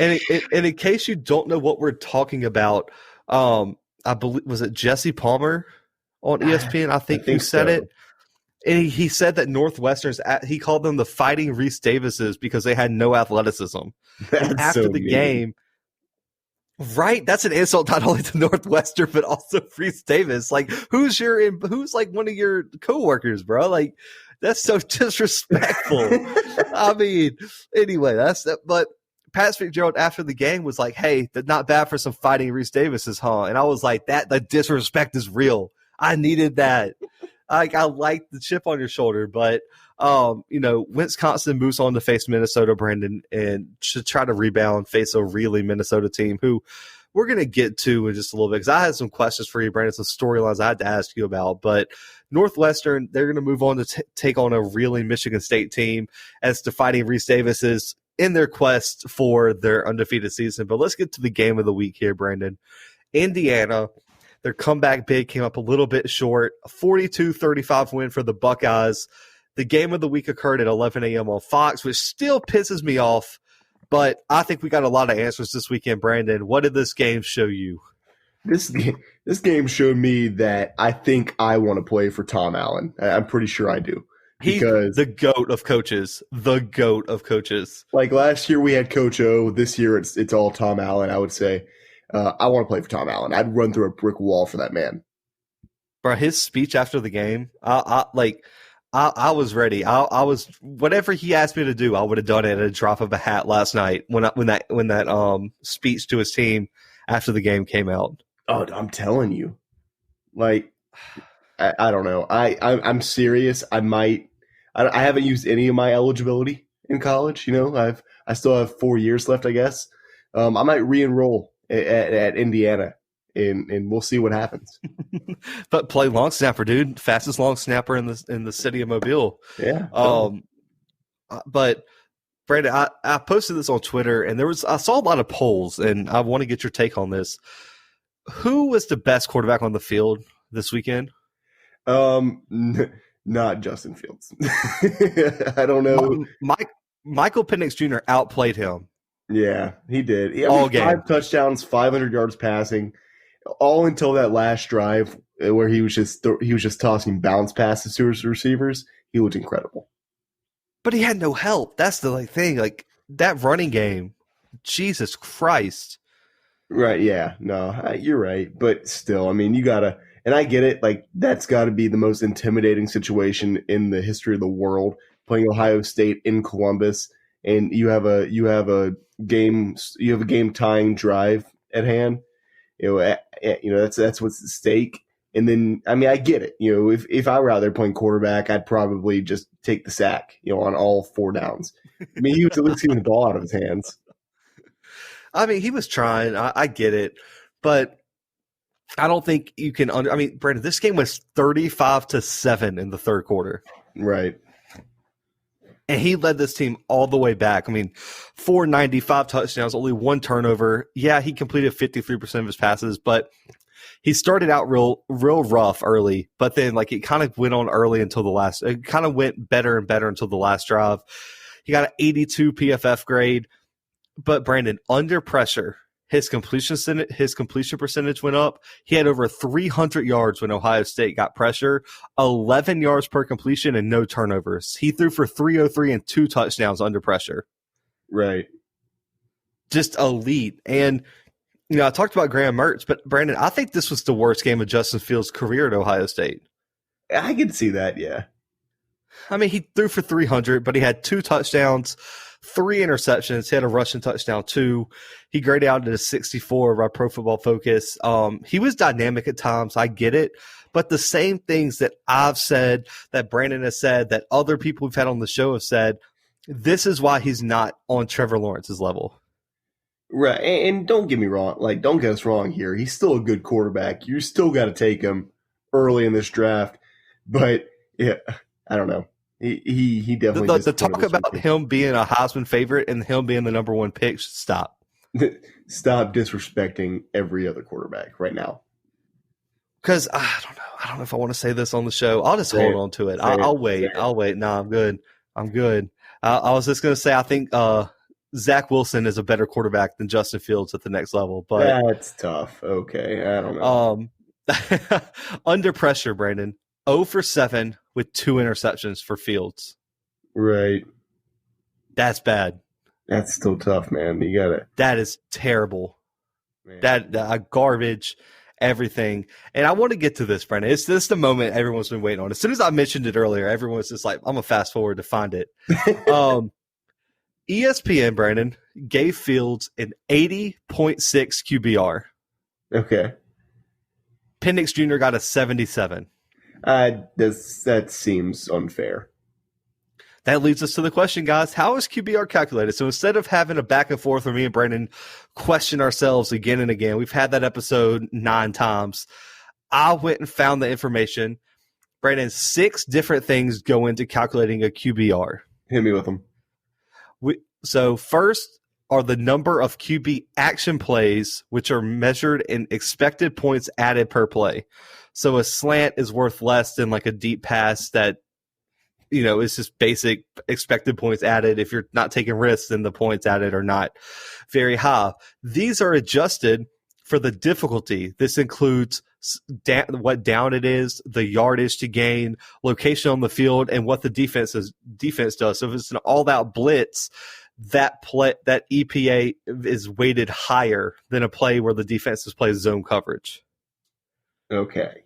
And in case you don't know what we're talking about, I believe, was it Jesse Palmer on ESPN? I think who said it. And he said that Northwestern's he called them the Fighting Reese Davises because they had no athleticism. And after the game, right? That's an insult not only to Northwestern but also Reese Davis. Like, who's like one of your coworkers, bro? Like, that's so disrespectful. I mean, anyway, that's that. But Pat Fitzgerald after the game was like, "Hey, that's not bad for some Fighting Reese Davises, huh?" And I was like, the disrespect is real. I needed that. I like the chip on your shoulder, but Wisconsin moves on to face Minnesota, Brandon, and to try to rebound, face a really Minnesota team who we're going to get to in just a little bit because I had some questions for you, Brandon, some storylines I had to ask you about. But Northwestern, they're going to move on to take on a really Michigan State team as to fighting Reese Davis is in their quest for their undefeated season. But let's get to the game of the week here, Brandon. Indiana, their comeback bid came up a little bit short, a 42-35 win for the Buckeyes. The game of the week occurred at 11 a.m. on Fox, which still pisses me off, but I think we got a lot of answers this weekend, Brandon. What did this game show you? This game showed me that I think I want to play for Tom Allen. I'm pretty sure I do. He's the GOAT of coaches. The GOAT of coaches. Like last year we had Coach O. This year it's all Tom Allen, I would say. I want to play for Tom Allen. I'd run through a brick wall for that man. Bro, his speech after the game, I was ready. I was whatever he asked me to do, I would have done it at a drop of a hat last night when that speech to his team after the game came out. Oh, I'm telling you, like I don't know. I'm serious. I haven't used any of my eligibility in college. I still have 4 years left, I guess. I might re-enroll at Indiana. And we'll see what happens. But play long snapper, dude. Fastest long snapper in the city of Mobile. Yeah. But Brandon, I posted this on Twitter, and I saw a lot of polls, and I want to get your take on this. Who was the best quarterback on the field this weekend? Not Justin Fields. I don't know. Michael Penix Jr. outplayed him. Yeah, he did. All game. 5 touchdowns, 500 yards passing. All until that last drive where he was just tossing bounce passes to his receivers. He looked incredible. But he had no help. That's the thing. Like that running game, Jesus Christ. Right, yeah. No, you're right. But still, I mean, you got to – and I get it. Like that's got to be the most intimidating situation in the history of the world, playing Ohio State in Columbus, and you have a game tying drive at hand. That's what's at stake. And then, I mean, I get it. If I were out there playing quarterback, I'd probably just take the sack, on all 4 downs. I mean, he was at least getting the ball out of his hands. I mean, he was trying. I get it. But I don't think you can Brandon, this game was 35-7 in the third quarter. Right. And he led this team all the way back. I mean, 495 touchdowns, only 1 turnover. Yeah, he completed 53% of his passes, but he started out real rough early. But then, it kind of went on early until the last. It kind of went better and better until the last drive. He got an 82 PFF grade. But Brandon, under pressure, his completion percentage went up. He had over 300 yards when Ohio State got pressure, 11 yards per completion and no turnovers. He threw for 303 and 2 touchdowns under pressure. Right. Just elite. And, I talked about Graham Mertz, but Brandon, I think this was the worst game of Justin Fields' career at Ohio State. I can see that, yeah. I mean, he threw for 300, but he had 2 touchdowns, 3 interceptions. He had a rushing touchdown, 2. He graded out at a 64 by Pro Football Focus. He was dynamic at times. I get it. But the same things that I've said, that Brandon has said, that other people we've had on the show have said, this is why he's not on Trevor Lawrence's level. Right. And don't get me wrong. Don't get us wrong here. He's still a good quarterback. You still got to take him early in this draft. But, yeah, I don't know. He definitely the talk about him being a Heisman favorite and him being the number 1 pick should stop. Stop disrespecting every other quarterback right now. Because I don't know if I want to say this on the show. I'll just hold on to it. I'll wait. I'll wait. No, I'm good. I was just going to say I think Zach Wilson is a better quarterback than Justin Fields at the next level. But that's tough. Okay, I don't know. Under pressure, Brandon. 0 for 7 with 2 interceptions for Fields. Right. That's bad. That's still tough, man. You got it. That is terrible. Man. That garbage, everything. And I want to get to this, Brandon. It's this the moment everyone's been waiting on. As soon as I mentioned it earlier, everyone's just like, I'm going to fast forward to find it. ESPN, Brandon, gave Fields an 80.6 QBR. Okay. Penix Jr. got a 77. That seems unfair. That leads us to the question, guys. How is QBR calculated? So instead of having a back and forth where me and Brandon question ourselves again and again, we've had that episode 9 times. I went and found the information. Brandon, 6 different things go into calculating a QBR. Hit me with them. So first are the number of QB action plays, which are measured in expected points added per play. So a slant is worth less than like a deep pass that, it's just basic expected points added. If you're not taking risks, then the points added are not very high. These are adjusted for the difficulty. This includes what down it is, the yardage to gain, location on the field, and what the defense does. So if it's an all-out blitz, that EPA is weighted higher than a play where the defense plays zone coverage. Okay.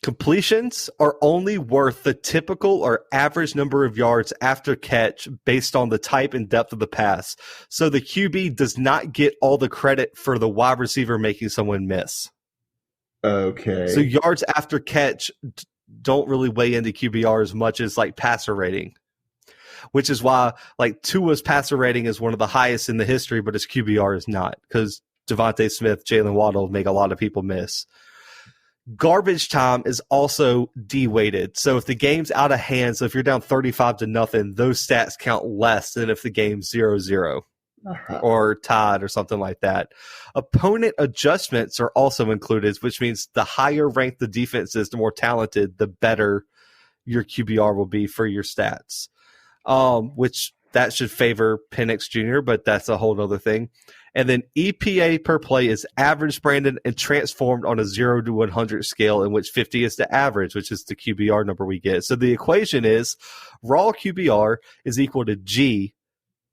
Completions are only worth the typical or average number of yards after catch based on the type and depth of the pass. So the QB does not get all the credit for the wide receiver making someone miss. Okay. So yards after catch don't really weigh into QBR as much as like passer rating, which is why like Tua's passer rating is one of the highest in the history, but his QBR is not, because Devontae Smith, Jalen Waddle make a lot of people miss. Garbage time is also de-weighted. So if the game's out of hand, so if you're down 35-0, those stats count less than if the game's 0-0 or tied or something like that. Opponent adjustments are also included, which means the higher ranked the defense is, the more talented, the better your QBR will be for your stats. Which that should favor Penix Jr., but that's a whole other thing. And then EPA per play is averaged, Brandon, and transformed on a 0 to 100 scale, in which 50 is the average, which is the QBR number we get. So the equation is raw QBR is equal to G,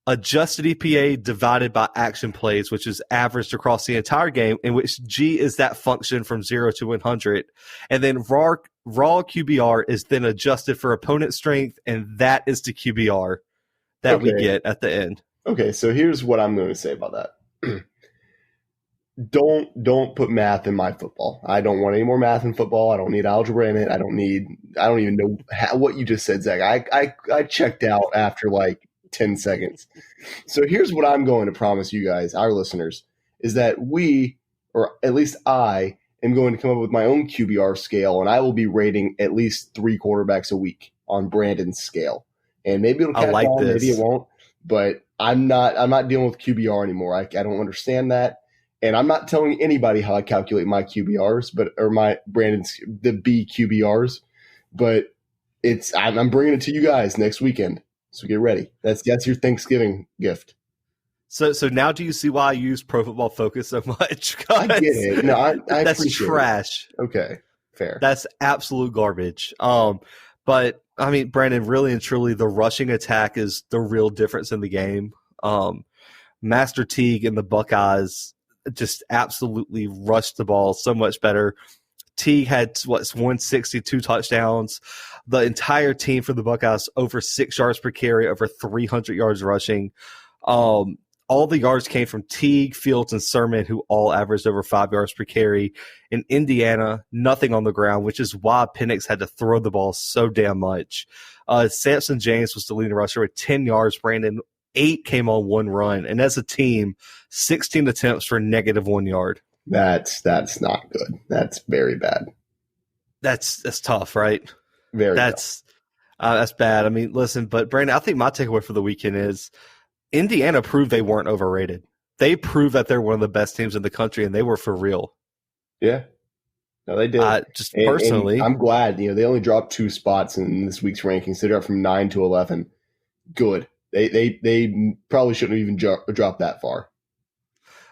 adjusted EPA divided by action plays, which is averaged across the entire game, in which G is that function from 0 to 100. And then raw QBR is then adjusted for opponent strength, and that is the QBR that we get at the end. Okay, so here's what I'm going to say about that. Don't put math in my football. I don't want any more math in football. I don't need algebra in it. I don't even know what you just said, Zach. I checked out after like 10 seconds. So here's what I'm going to promise you guys, our listeners, is that we, or at least I, am going to come up with my own QBR scale, and I will be rating at least 3 quarterbacks a week on Brandon's scale. And maybe it'll catch on, maybe it won't. But I'm not dealing with QBR anymore. I don't understand that. And I'm not telling anybody how I calculate my QBRs, or my Brandon's, the B QBRs, but I'm bringing it to you guys next weekend. So get ready. That's your Thanksgiving gift. So now do you see why I use Pro Football Focus so much? I get it. No, I that's appreciate trash. It. Okay, fair. That's absolute garbage. But I mean, Brandon, really and truly, the rushing attack is the real difference in the game. Master Teague and the Buckeyes just absolutely rushed the ball so much better. Teague had 162 touchdowns. The entire team for the Buckeyes over 6 yards per carry, over 300 yards rushing. All the yards came from Teague, Fields, and Sermon, who all averaged over 5 yards per carry. In Indiana, nothing on the ground, which is why Penix had to throw the ball so damn much. Samson James was the leading rusher with 10 yards. Brandon, 8 came on 1 run. And as a team, 16 attempts for -1 yard. That's not good. That's very bad. That's tough, right? That's bad. I mean, listen, but Brandon, I think my takeaway for the weekend is Indiana proved they weren't overrated. They proved that they're one of the best teams in the country, and they were for real. Yeah. No, they did. Personally. And I'm glad, they only dropped 2 spots in this week's rankings. They dropped from 9 to 11. Good. They probably shouldn't have even dropped that far.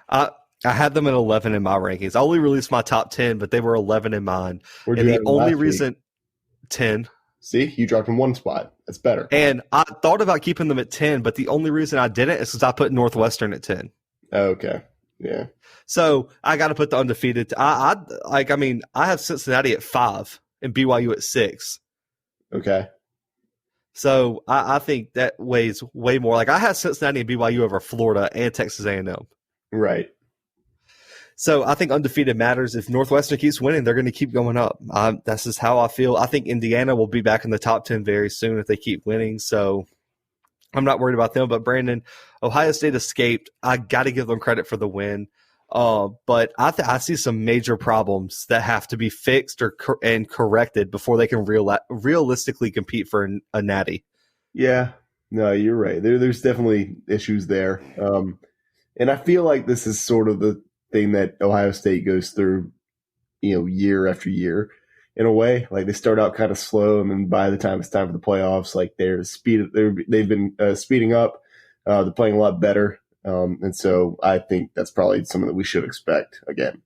I had them at 11 in my rankings. I only released my top 10, but they were 11 in mine. Where'd and you the only last reason week? 10. See, you dropped in 1 spot. That's better. And I thought about keeping them at 10, but the only reason I didn't is because I put Northwestern at 10. Okay. Yeah. So I got to put the undefeated. I have Cincinnati at 5 and BYU at 6. Okay. So I think that weighs way more. Like I have Cincinnati and BYU over Florida and Texas A&M. Right. So I think undefeated matters. If Northwestern keeps winning, they're going to keep going up. That's just how I feel. I think Indiana will be back in the top 10 very soon if they keep winning. So I'm not worried about them. But Brandon, Ohio State escaped. I got to give them credit for the win. But I see some major problems that have to be fixed and corrected before they can realistically compete for a natty. Yeah, no, you're right. There's definitely issues there. And I feel like this is sort of the thing that Ohio State goes through, year after year in a way. Like they start out kind of slow, and then by the time it's time for the playoffs, like they've been speeding up. They're playing a lot better. And so I think that's probably something that we should expect again.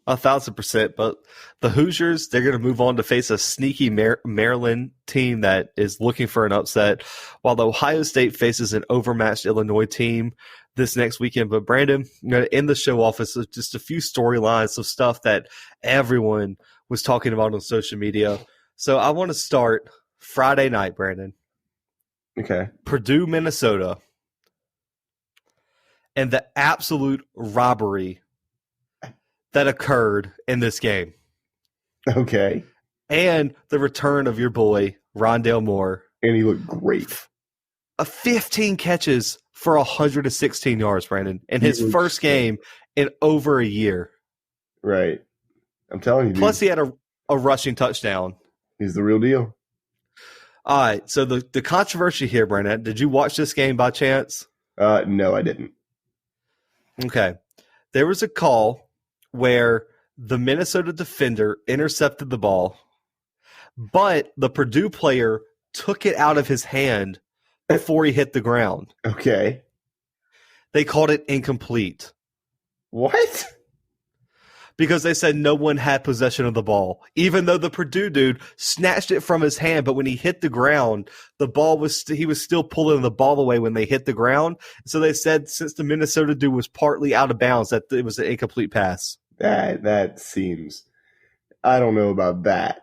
1,000%. But the Hoosiers, they're going to move on to face a sneaky Maryland team that is looking for an upset, while the Ohio State faces an overmatched Illinois team this next weekend. But Brandon, I'm going to end the show off with just a few storylines of stuff that everyone was talking about on social media. So I want to start Friday night, Brandon. Okay. Purdue, Minnesota. And the absolute robbery that occurred in this game. Okay. And the return of your boy, Rondale Moore. And he looked great. 15 catches for 116 yards, Brandon, in his first game in over a year. Right. I'm telling you. Plus, he had a rushing touchdown. He's the real deal. All right. So the controversy here, Brandon, did you watch this game by chance? No, I didn't. Okay. There was a call where the Minnesota defender intercepted the ball, but the Purdue player took it out of his hand before he hit the ground. Okay. They called it incomplete. What? Because they said no one had possession of the ball, even though the Purdue dude snatched it from his hand. But when he hit the ground, he was still pulling the ball away when they hit the ground. So they said since the Minnesota dude was partly out of bounds, that it was an incomplete pass. That seems, I don't know about that.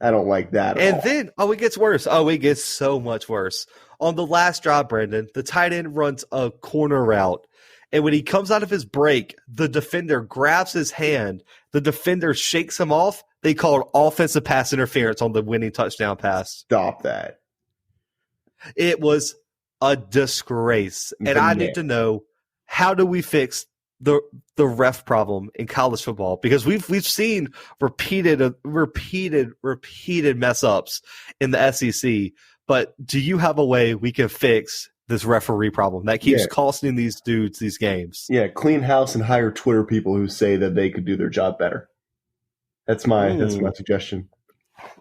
I don't like that at all. And then, it gets worse. It gets so much worse. On the last drive, Brandon, the tight end runs a corner route. And when he comes out of his break, the defender grabs his hand. The defender shakes him off. They called offensive pass interference on the winning touchdown pass. Stop that. It was a disgrace. And I need to know, how do we fix the ref problem in college football? Because we've seen repeated mess ups in the SEC. But do you have a way we can fix this referee problem that keeps costing these dudes these games? Yeah, clean house and hire Twitter people who say that they could do their job better. That's my suggestion.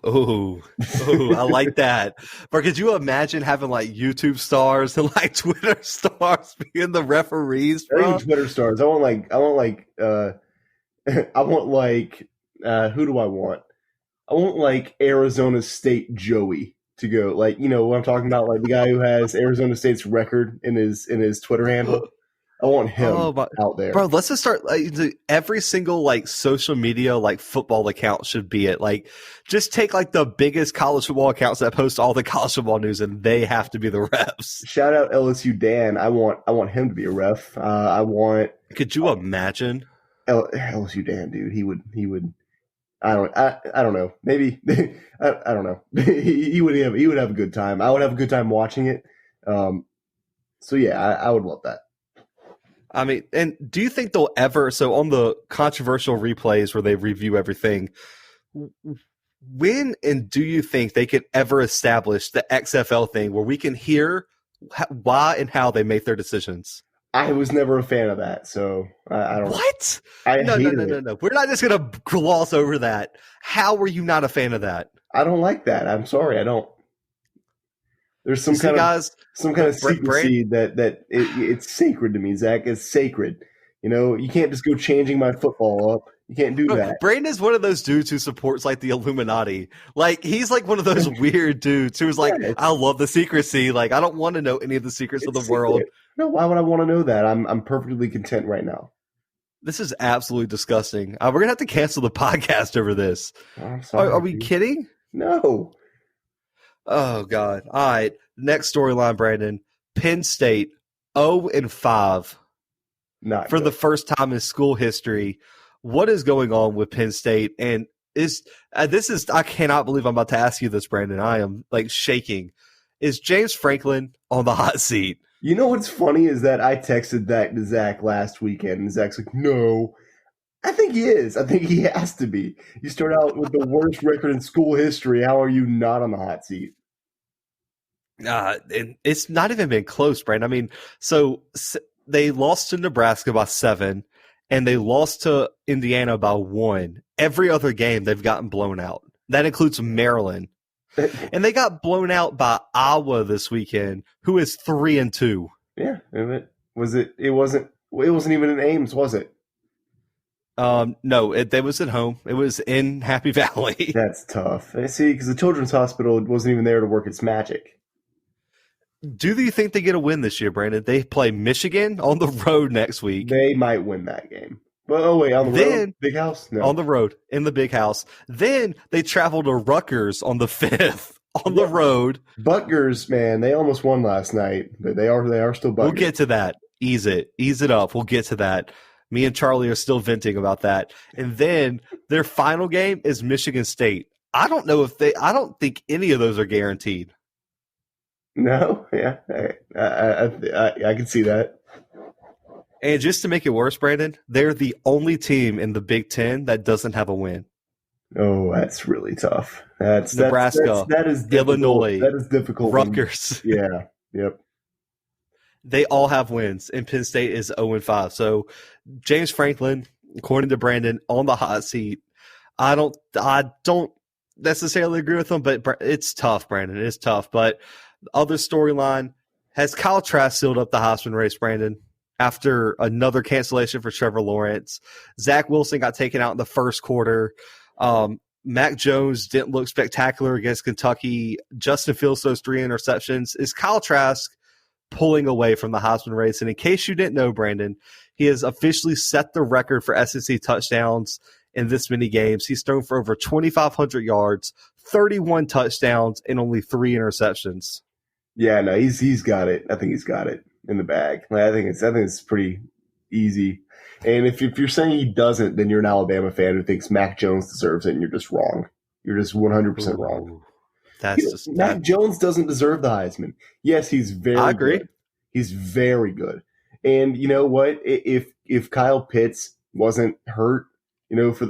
Oh, I like that. But could you imagine having like YouTube stars and like Twitter stars being the referees? Not even Twitter stars. I want who do I want? I want like Arizona State Joey to go, like, what I'm talking about, like the guy who has Arizona State's record in his Twitter handle. I want him out there, bro. Let's just start. Every single like social media like football account should be it. Like, just take like the biggest college football accounts that post all the college football news, and they have to be the refs. Shout out LSU Dan. I want him to be a ref. Could you imagine LSU Dan, dude? He would. I don't know. Maybe I don't know. he would have a good time. I would have a good time watching it. So yeah, I would love that. I mean, and do you think they'll ever? So on the controversial replays where they review everything, when and do you think they could ever establish the XFL thing where we can hear why and how they make their decisions? I was never a fan of that, so I don't. What? No. We're not just going to gloss over that. How were you not a fan of that? I don't like that. I'm sorry, I don't. There's some kind of secrecy that it's sacred to me. Zach, it's sacred. You can't just go changing my football up. You can't do that. Brandon is one of those dudes who supports like the Illuminati. Like, he's like one of those weird dudes who's like, I love the secrecy. Like, I don't want to know any of the secrets of the world. No, why would I want to know that? I'm perfectly content right now. This is absolutely disgusting. We're gonna have to cancel the podcast over this. I'm sorry, are we kidding? No. Oh God! All right, next storyline, Brandon. Penn State 0-5 Not for good. the first time in school history. What is going on with Penn State? And I cannot believe I'm about to ask you this, Brandon. I am like shaking. Is James Franklin on the hot seat? You know what's funny is that I texted that to Zach last weekend, and Zach's like, no. I think he is. I think he has to be. You start out with the worst record in school history. How are you not on the hot seat? It's not even been close, Brandon. I mean, so they lost to Nebraska by 7, and they lost to Indiana by 1. Every other game, they've gotten blown out. That includes Maryland. And they got blown out by Iowa this weekend, who is 3-2. Yeah, it wasn't even in Ames, was it? No, it was at home. It was in Happy Valley. That's tough. See, because the Children's Hospital wasn't even there to work its magic. Do you think they get a win this year, Brandon? They play Michigan on the road next week. They might win that game. Well, oh wait, on the road, Big House? No. On the road, in the Big House. Then they travel to Rutgers on the 5th on the road. Buttgers, man, they almost won last night, but they are still Buttgers. We'll get to that. Ease it up. We'll get to that. Me and Charlie are still venting about that. And then their final game is Michigan State. I don't think any of those are guaranteed. No, yeah, I can see that. And just to make it worse, Brandon, they're the only team in the Big Ten that doesn't have a win. Oh, that's really tough. That's Nebraska, that is difficult. Illinois, that is difficult. Rutgers. Yeah, yep. They all have wins, and Penn State is 0-5. So James Franklin, according to Brandon, on the hot seat. I don't necessarily agree with him, but it's tough, Brandon. It's tough. But the other storyline, has Kyle Trask sealed up the Heisman race, Brandon, after another cancellation for Trevor Lawrence? Zach Wilson got taken out in the first quarter. Mac Jones didn't look spectacular against Kentucky. Justin Fields throws 3 interceptions. Is Kyle Trask pulling away from the Heisman race? And in case you didn't know, Brandon, he has officially set the record for SEC touchdowns in this many games. He's thrown for over 2,500 yards, 31 touchdowns, and only 3 interceptions. Yeah, no, he's got it. I think he's got it in the bag. I think it's pretty easy. And if you're saying he doesn't, then you're an Alabama fan who thinks Mac Jones deserves it, and you're just wrong. You're just 100% wrong. Mac Jones doesn't deserve the Heisman. Yes, he's very I agree. good. He's very good. And you know what? If Kyle Pitts wasn't hurt,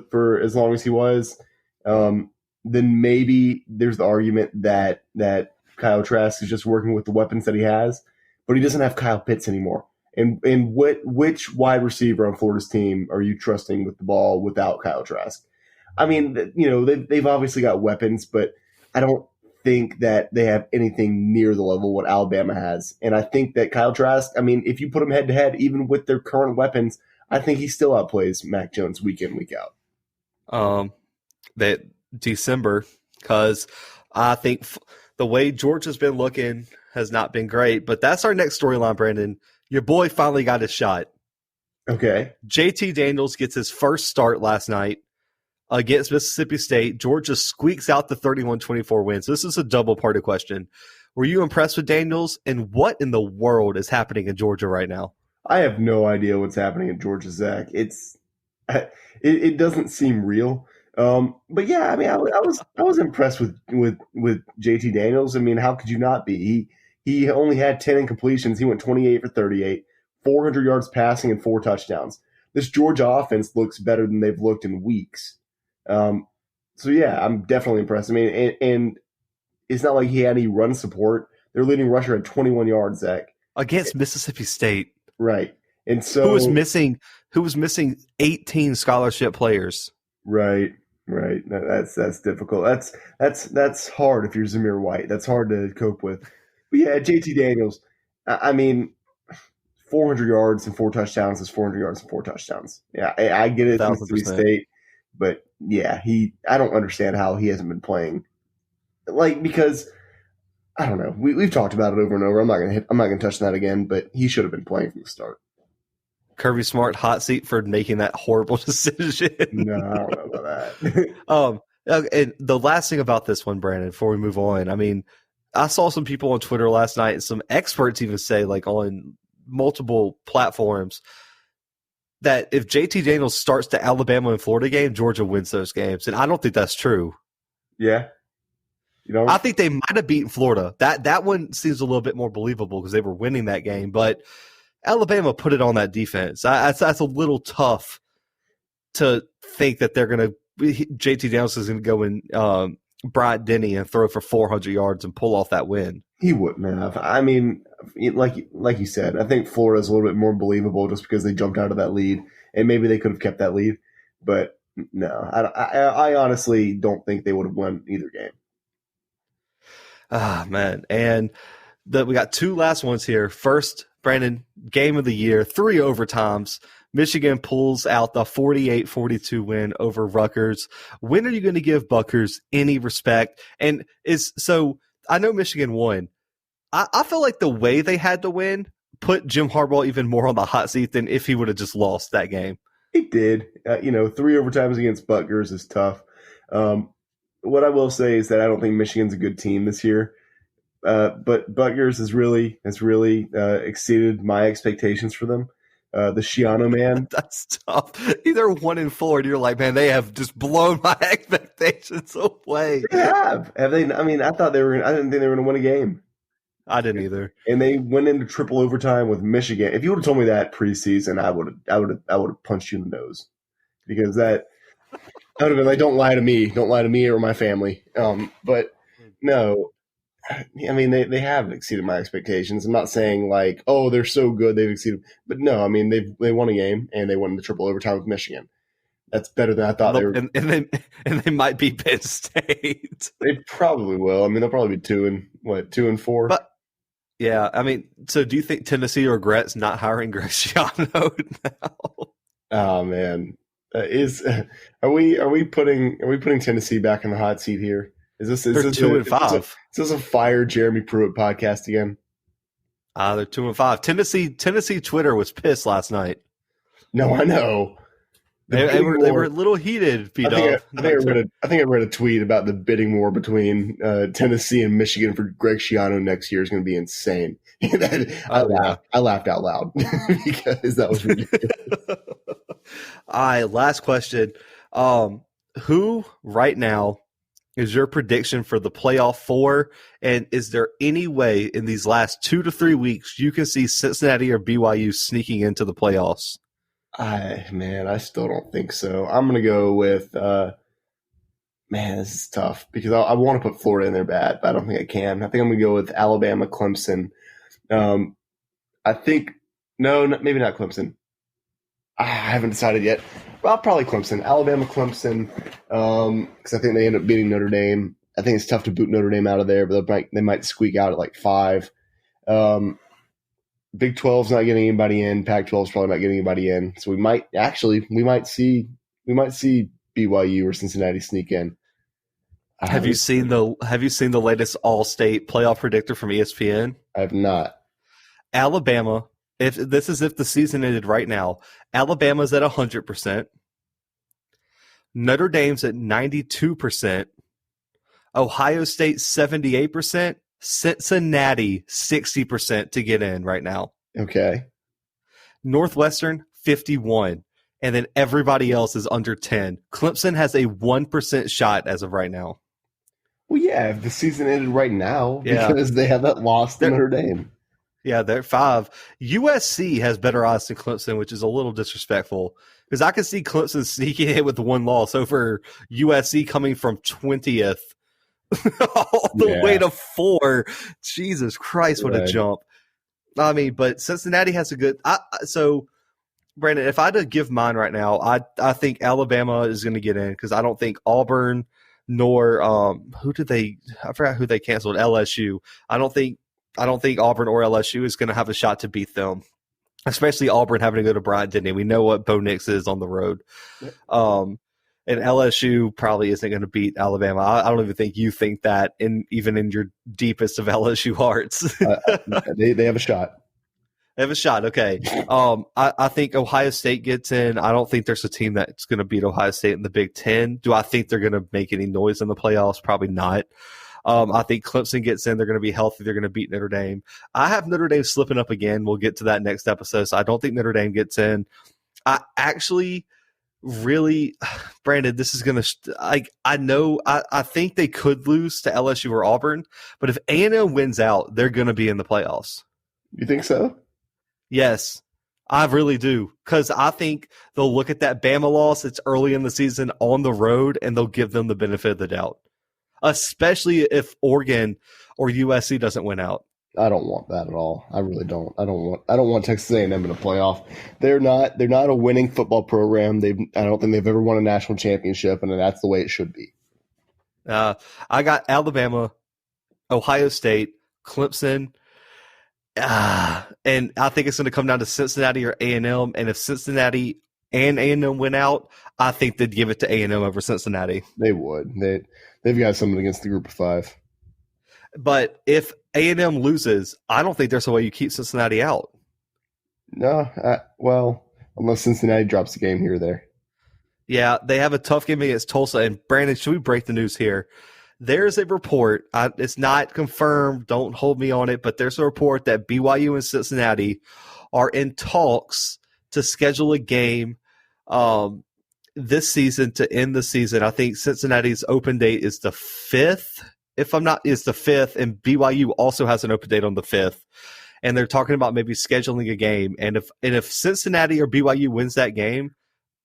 for as long as he was, then maybe there's the argument that Kyle Trask is just working with the weapons that he has, but he doesn't have Kyle Pitts anymore. And which wide receiver on Florida's team are you trusting with the ball without Kyle Trask? I mean, they've obviously got weapons, but I don't think that they have anything near the level what Alabama has. And I think that Kyle Trask, I mean, if you put him head to head, even with their current weapons, I think he still outplays Mac Jones week in, week out. That December, because I think the way Georgia's been looking has not been great. But that's our next storyline, Brandon. Your boy finally got his shot. Okay. JT Daniels gets his first start last night against Mississippi State. Georgia squeaks out the 31-24 wins. This is a double-parted question. Were you impressed with Daniels? And what in the world is happening in Georgia right now? I have no idea what's happening in Georgia, Zach. It doesn't seem real. But yeah, I mean, I was impressed with JT Daniels. I mean, how could you not be? He only had 10 incompletions. He went 28 for 38, 400 yards passing, and 4 touchdowns. This Georgia offense looks better than they've looked in weeks. So yeah, I'm definitely impressed. I mean, and it's not like he had any run support. Their leading rusher had 21 yards, Zach, against Mississippi State. Right. And so who was missing 18 scholarship players. Right. That's difficult. That's hard if you're Zamir White. That's hard to cope with. But yeah, JT Daniels, I mean, 400 yards and 4 touchdowns is 400 yards and 4 touchdowns. Yeah, I get it. Mississippi State, but yeah, I don't understand how he hasn't been playing. Because I don't know. We've talked about it over and over. I'm not gonna touch that again. But he should have been playing from the start. Kirby Smart hot seat for making that horrible decision. No, I don't know about that. And the last thing about this one, Brandon, before we move on, I mean, I saw some people on Twitter last night, and some experts even say, like on multiple platforms, that if JT Daniels starts the Alabama and Florida game, Georgia wins those games. And I don't think that's true. Yeah. You know, I think they might have beaten Florida. That one seems a little bit more believable because they were winning that game. But Alabama put it on that defense. That's a little tough to think that they're going to – JT Daniels is going to go in Bryant Denny and throw for 400 yards and pull off that win. he wouldn't have. I mean, like you said, I think Florida's a little bit more believable just because they jumped out of that lead, and maybe they could have kept that lead. But no, I honestly don't think they would have won either game. Ah, man. And we got two last ones here. First, Brandon, game of the year, 3 overtimes. Michigan pulls out the 48-42 win over Rutgers. When are you going to give Buttgers any respect? And so I know Michigan won. I feel like the way they had to win put Jim Harbaugh even more on the hot seat than if he would have just lost that game. It did. 3 overtimes against Buttgers is tough. What I will say is that I don't think Michigan's a good team this year. But Buttgers has really exceeded my expectations for them. The Shiano man. That's tough. Either 1-4, and you're like, man, they have just blown my expectations away. They have they? I mean, I didn't think they were going to win a game. I didn't either. And they went into triple overtime with Michigan. If you would have told me that preseason, I would have punched you in the nose, because that would have been like, don't lie to me or my family. But no. I mean, they have exceeded my expectations. I'm not saying like, oh, they're so good they've exceeded, but no, I mean they won a game and they won the triple overtime with Michigan. That's better than I thought they were. And they might beat Penn State. They probably will. I mean, they'll probably be 2-4. But yeah, I mean, so do you think Tennessee regrets not hiring Greg Schiano now? Oh man, are we putting Tennessee back in the hot seat here? Is this 2-5? Is this a fire Jeremy Pruitt podcast again? They're 2-5. Tennessee Twitter was pissed last night. No, I know. They were a little heated. I think I read a tweet about the bidding war between Tennessee and Michigan for Greg Schiano next year is going to be insane. I laughed out loud because that was ridiculous. All right, last question. Who right now is your prediction for the playoff 4? And is there any way in these last 2 to 3 weeks you can see Cincinnati or BYU sneaking into the playoffs? I still don't think so. I'm going to go with this is tough because I want to put Florida in there bad, but I don't think I can. I think I'm going to go with Alabama, Clemson. I think maybe not Clemson. I haven't decided yet. Well, probably Clemson. Alabama, Clemson, because I think they end up beating Notre Dame. I think it's tough to boot Notre Dame out of there, but they might squeak out at like 5. Big 12's not getting anybody in. Pac-12's probably not getting anybody in. So we might see BYU or Cincinnati sneak in. Have you seen the latest All-State Playoff Predictor from ESPN? I have not. Alabama. If the season ended right now, Alabama's at 100%. Notre Dame's at 92%. Ohio State 78%. Cincinnati 60% to get in right now. Okay. Northwestern 51%. And then everybody else is under 10. Clemson has a 1% shot as of right now. Well, yeah, if the season ended right now, because they have that loss to Notre Dame. Yeah, they're 5. USC has better odds than Clemson, which is a little disrespectful because I can see Clemson sneaking in with 1 loss over USC coming from 20th all the way to 4. Jesus Christ, what a jump. I mean, but Cincinnati has a good so Brandon, if I had to give mine right now, I think Alabama is going to get in because I don't think Auburn nor I forgot who they canceled, LSU. I don't think Auburn or LSU is going to have a shot to beat them, especially Auburn having to go to Bryant Denny. We know what Bo Nix is on the road. And LSU probably isn't going to beat Alabama. I don't even think you think that, even in your deepest of LSU hearts. They have a shot. They have a shot, okay. I think Ohio State gets in. I don't think there's a team that's going to beat Ohio State in the Big Ten. Do I think they're going to make any noise in the playoffs? Probably not. I think Clemson gets in. They're going to be healthy. They're going to beat Notre Dame. I have Notre Dame slipping up again. We'll get to that next episode. So I don't think Notre Dame gets in. I actually really, Brandon, this is going to, I know, I think they could lose to LSU or Auburn, but if A&M wins out, they're going to be in the playoffs. You think so? Yes, I really do. Because I think they'll look at that Bama loss. It's early in the season on the road, and they'll give them the benefit of the doubt, especially if Oregon or USC doesn't win out. I don't want that at all. I really don't. I don't want Texas A&M in a playoff. They're not a winning football program. I don't think they've ever won a national championship, and that's the way it should be. I got Alabama, Ohio State, Clemson, and I think it's going to come down to Cincinnati or A&M. And if Cincinnati and A&M win out, I think they'd give it to A&M over Cincinnati. They would. They've got something against the group of five. But if A&M loses, I don't think there's a way you keep Cincinnati out. No, well, unless Cincinnati drops a game here or there. Yeah, they have a tough game against Tulsa. And Brandon, should we break the news here? There's a report. It's not confirmed. Don't hold me on it. But there's a report that BYU and Cincinnati are in talks to schedule a game this season to end the season. I think Cincinnati's open date is the 5th. If I'm not, it's the 5th, and BYU also has an open date on the 5th. And they're talking about maybe scheduling a game. And if Cincinnati or BYU wins that game,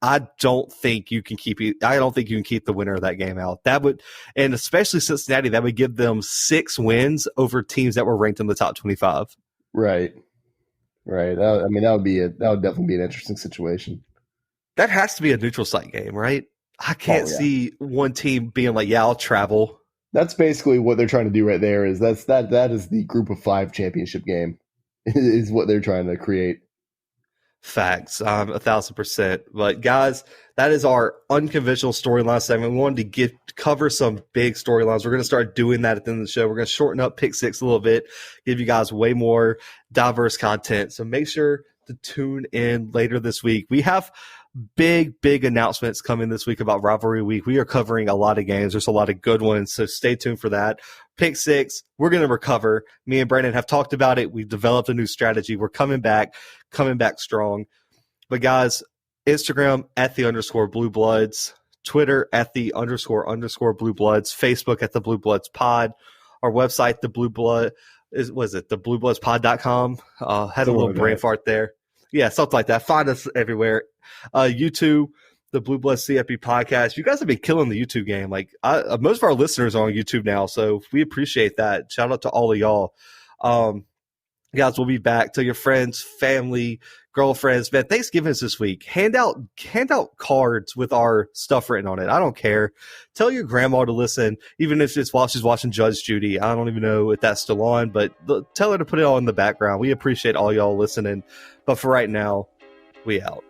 I don't think you can keep the winner of that game out. That would, and especially Cincinnati, that would give them 6 wins over teams that were ranked in the top 25. Right. That would definitely be an interesting situation. That has to be a neutral site game, right? I can't see one team being like, yeah, I'll travel. That's basically what they're trying to do right there. That is the group of 5 championship game is what they're trying to create. Facts, 1,000%. But guys, that is our unconventional storyline segment. We wanted to cover some big storylines. We're going to start doing that at the end of the show. We're going to shorten up Pick Six a little bit, give you guys way more diverse content. So make sure to tune in later this week. We have big announcements coming this week about Rivalry Week. We are covering a lot of games. There's a lot of good ones, so stay tuned for that. Pick Six, we're going to recover. Me and Brandon have talked about it. We've developed a new strategy. We're coming back strong. But guys, Instagram @_Bluebloods, Twitter @_Bluebloods, Facebook @TheBluebloodsPod, our website, thebluebloodspod.com. Had a little brain fart there. Yeah, something like that. Find us everywhere. YouTube, the Blue Bloods CFB podcast. You guys have been killing the YouTube game. Like most of our listeners are on YouTube now, so we appreciate that. Shout out to all of y'all. Guys, we'll be back. Tell your friends, family, girlfriends. Man, Thanksgiving is this week. Hand out cards with our stuff written on it. I don't care. Tell your grandma to listen, even if it's while she's watching Judge Judy. I don't even know if that's still on, but tell her to put it all in the background. We appreciate all y'all listening. But for right now, we out.